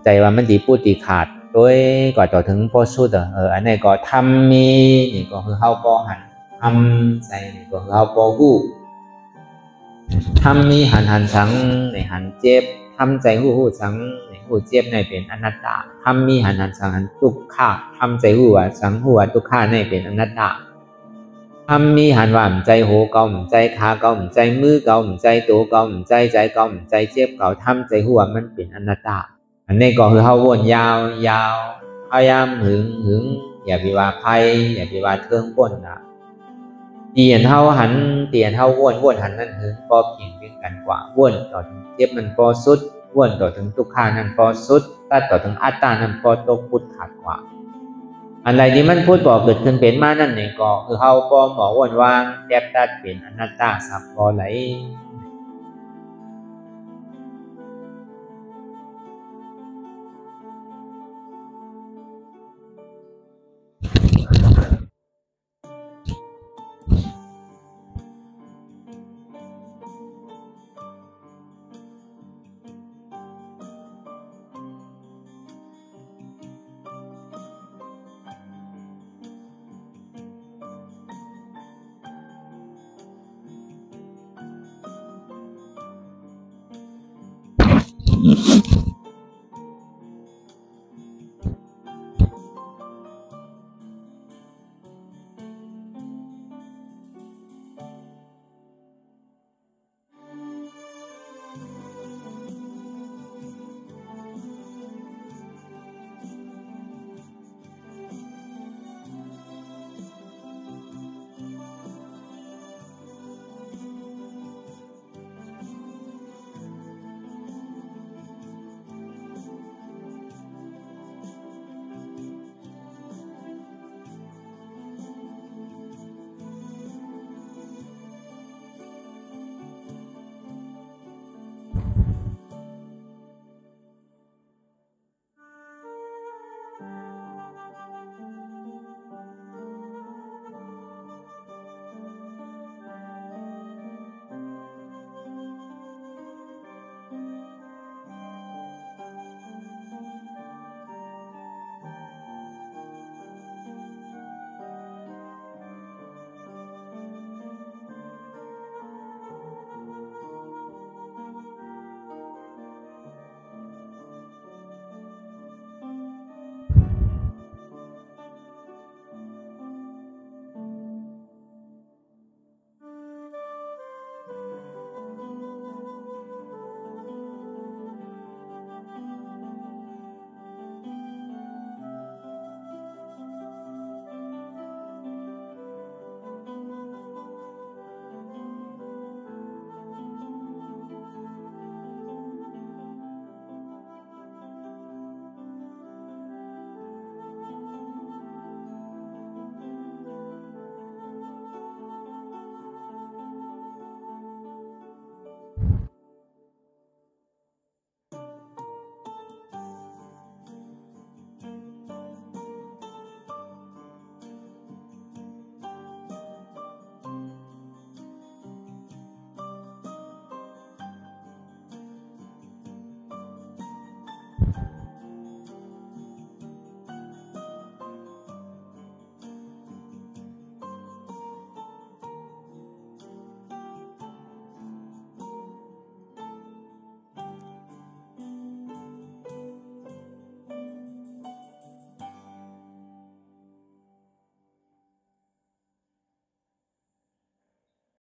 ใจว่ามันดีพูดดีขาดโดยก่อนต่อถึงพอสุดอันนี้ก็ทำมีนี่ก็คือเข้าปอหันทำใส่นี่ก็คือเข้าปอหูทำมีหันสังในหันเจ็บทำใจหูสังในหูเจ็บในเป็นอนัตตาทำมีหันสังหันทุกข้าทำใจหัวสังหัวทุกข้าในเป็นอนัตตาทำมีหันว่าใจโหเก่าใจขาเก่าใจมือเก่าใจตัวเก่าใจเก่าใจเจ็บเก่าทำใจหัวมันเป็นอนัตตาอันนี้ก็คือเขาวนยาวพยายามหึงอย่าไปว่าภัยอย่าไปว่าเทิงป้นเตียนเท่าหันเตียนเท่าวนหันนั่นคือพอเพียงเป็นกันกว่าวนต่อถึงเจ็บมันพอสุดวนต่อถึงทุกขานั่นพอสุดตัดต่อถึงอัตตานั่นพอตกพุทธขาดกว่าอะไรที่มันพูดบอกเกิดขึ้นเป็นมานั่นนี่ก็คือเขาพอหมอวนวางแยบตัดเป็นอนัตตาสับพอไหล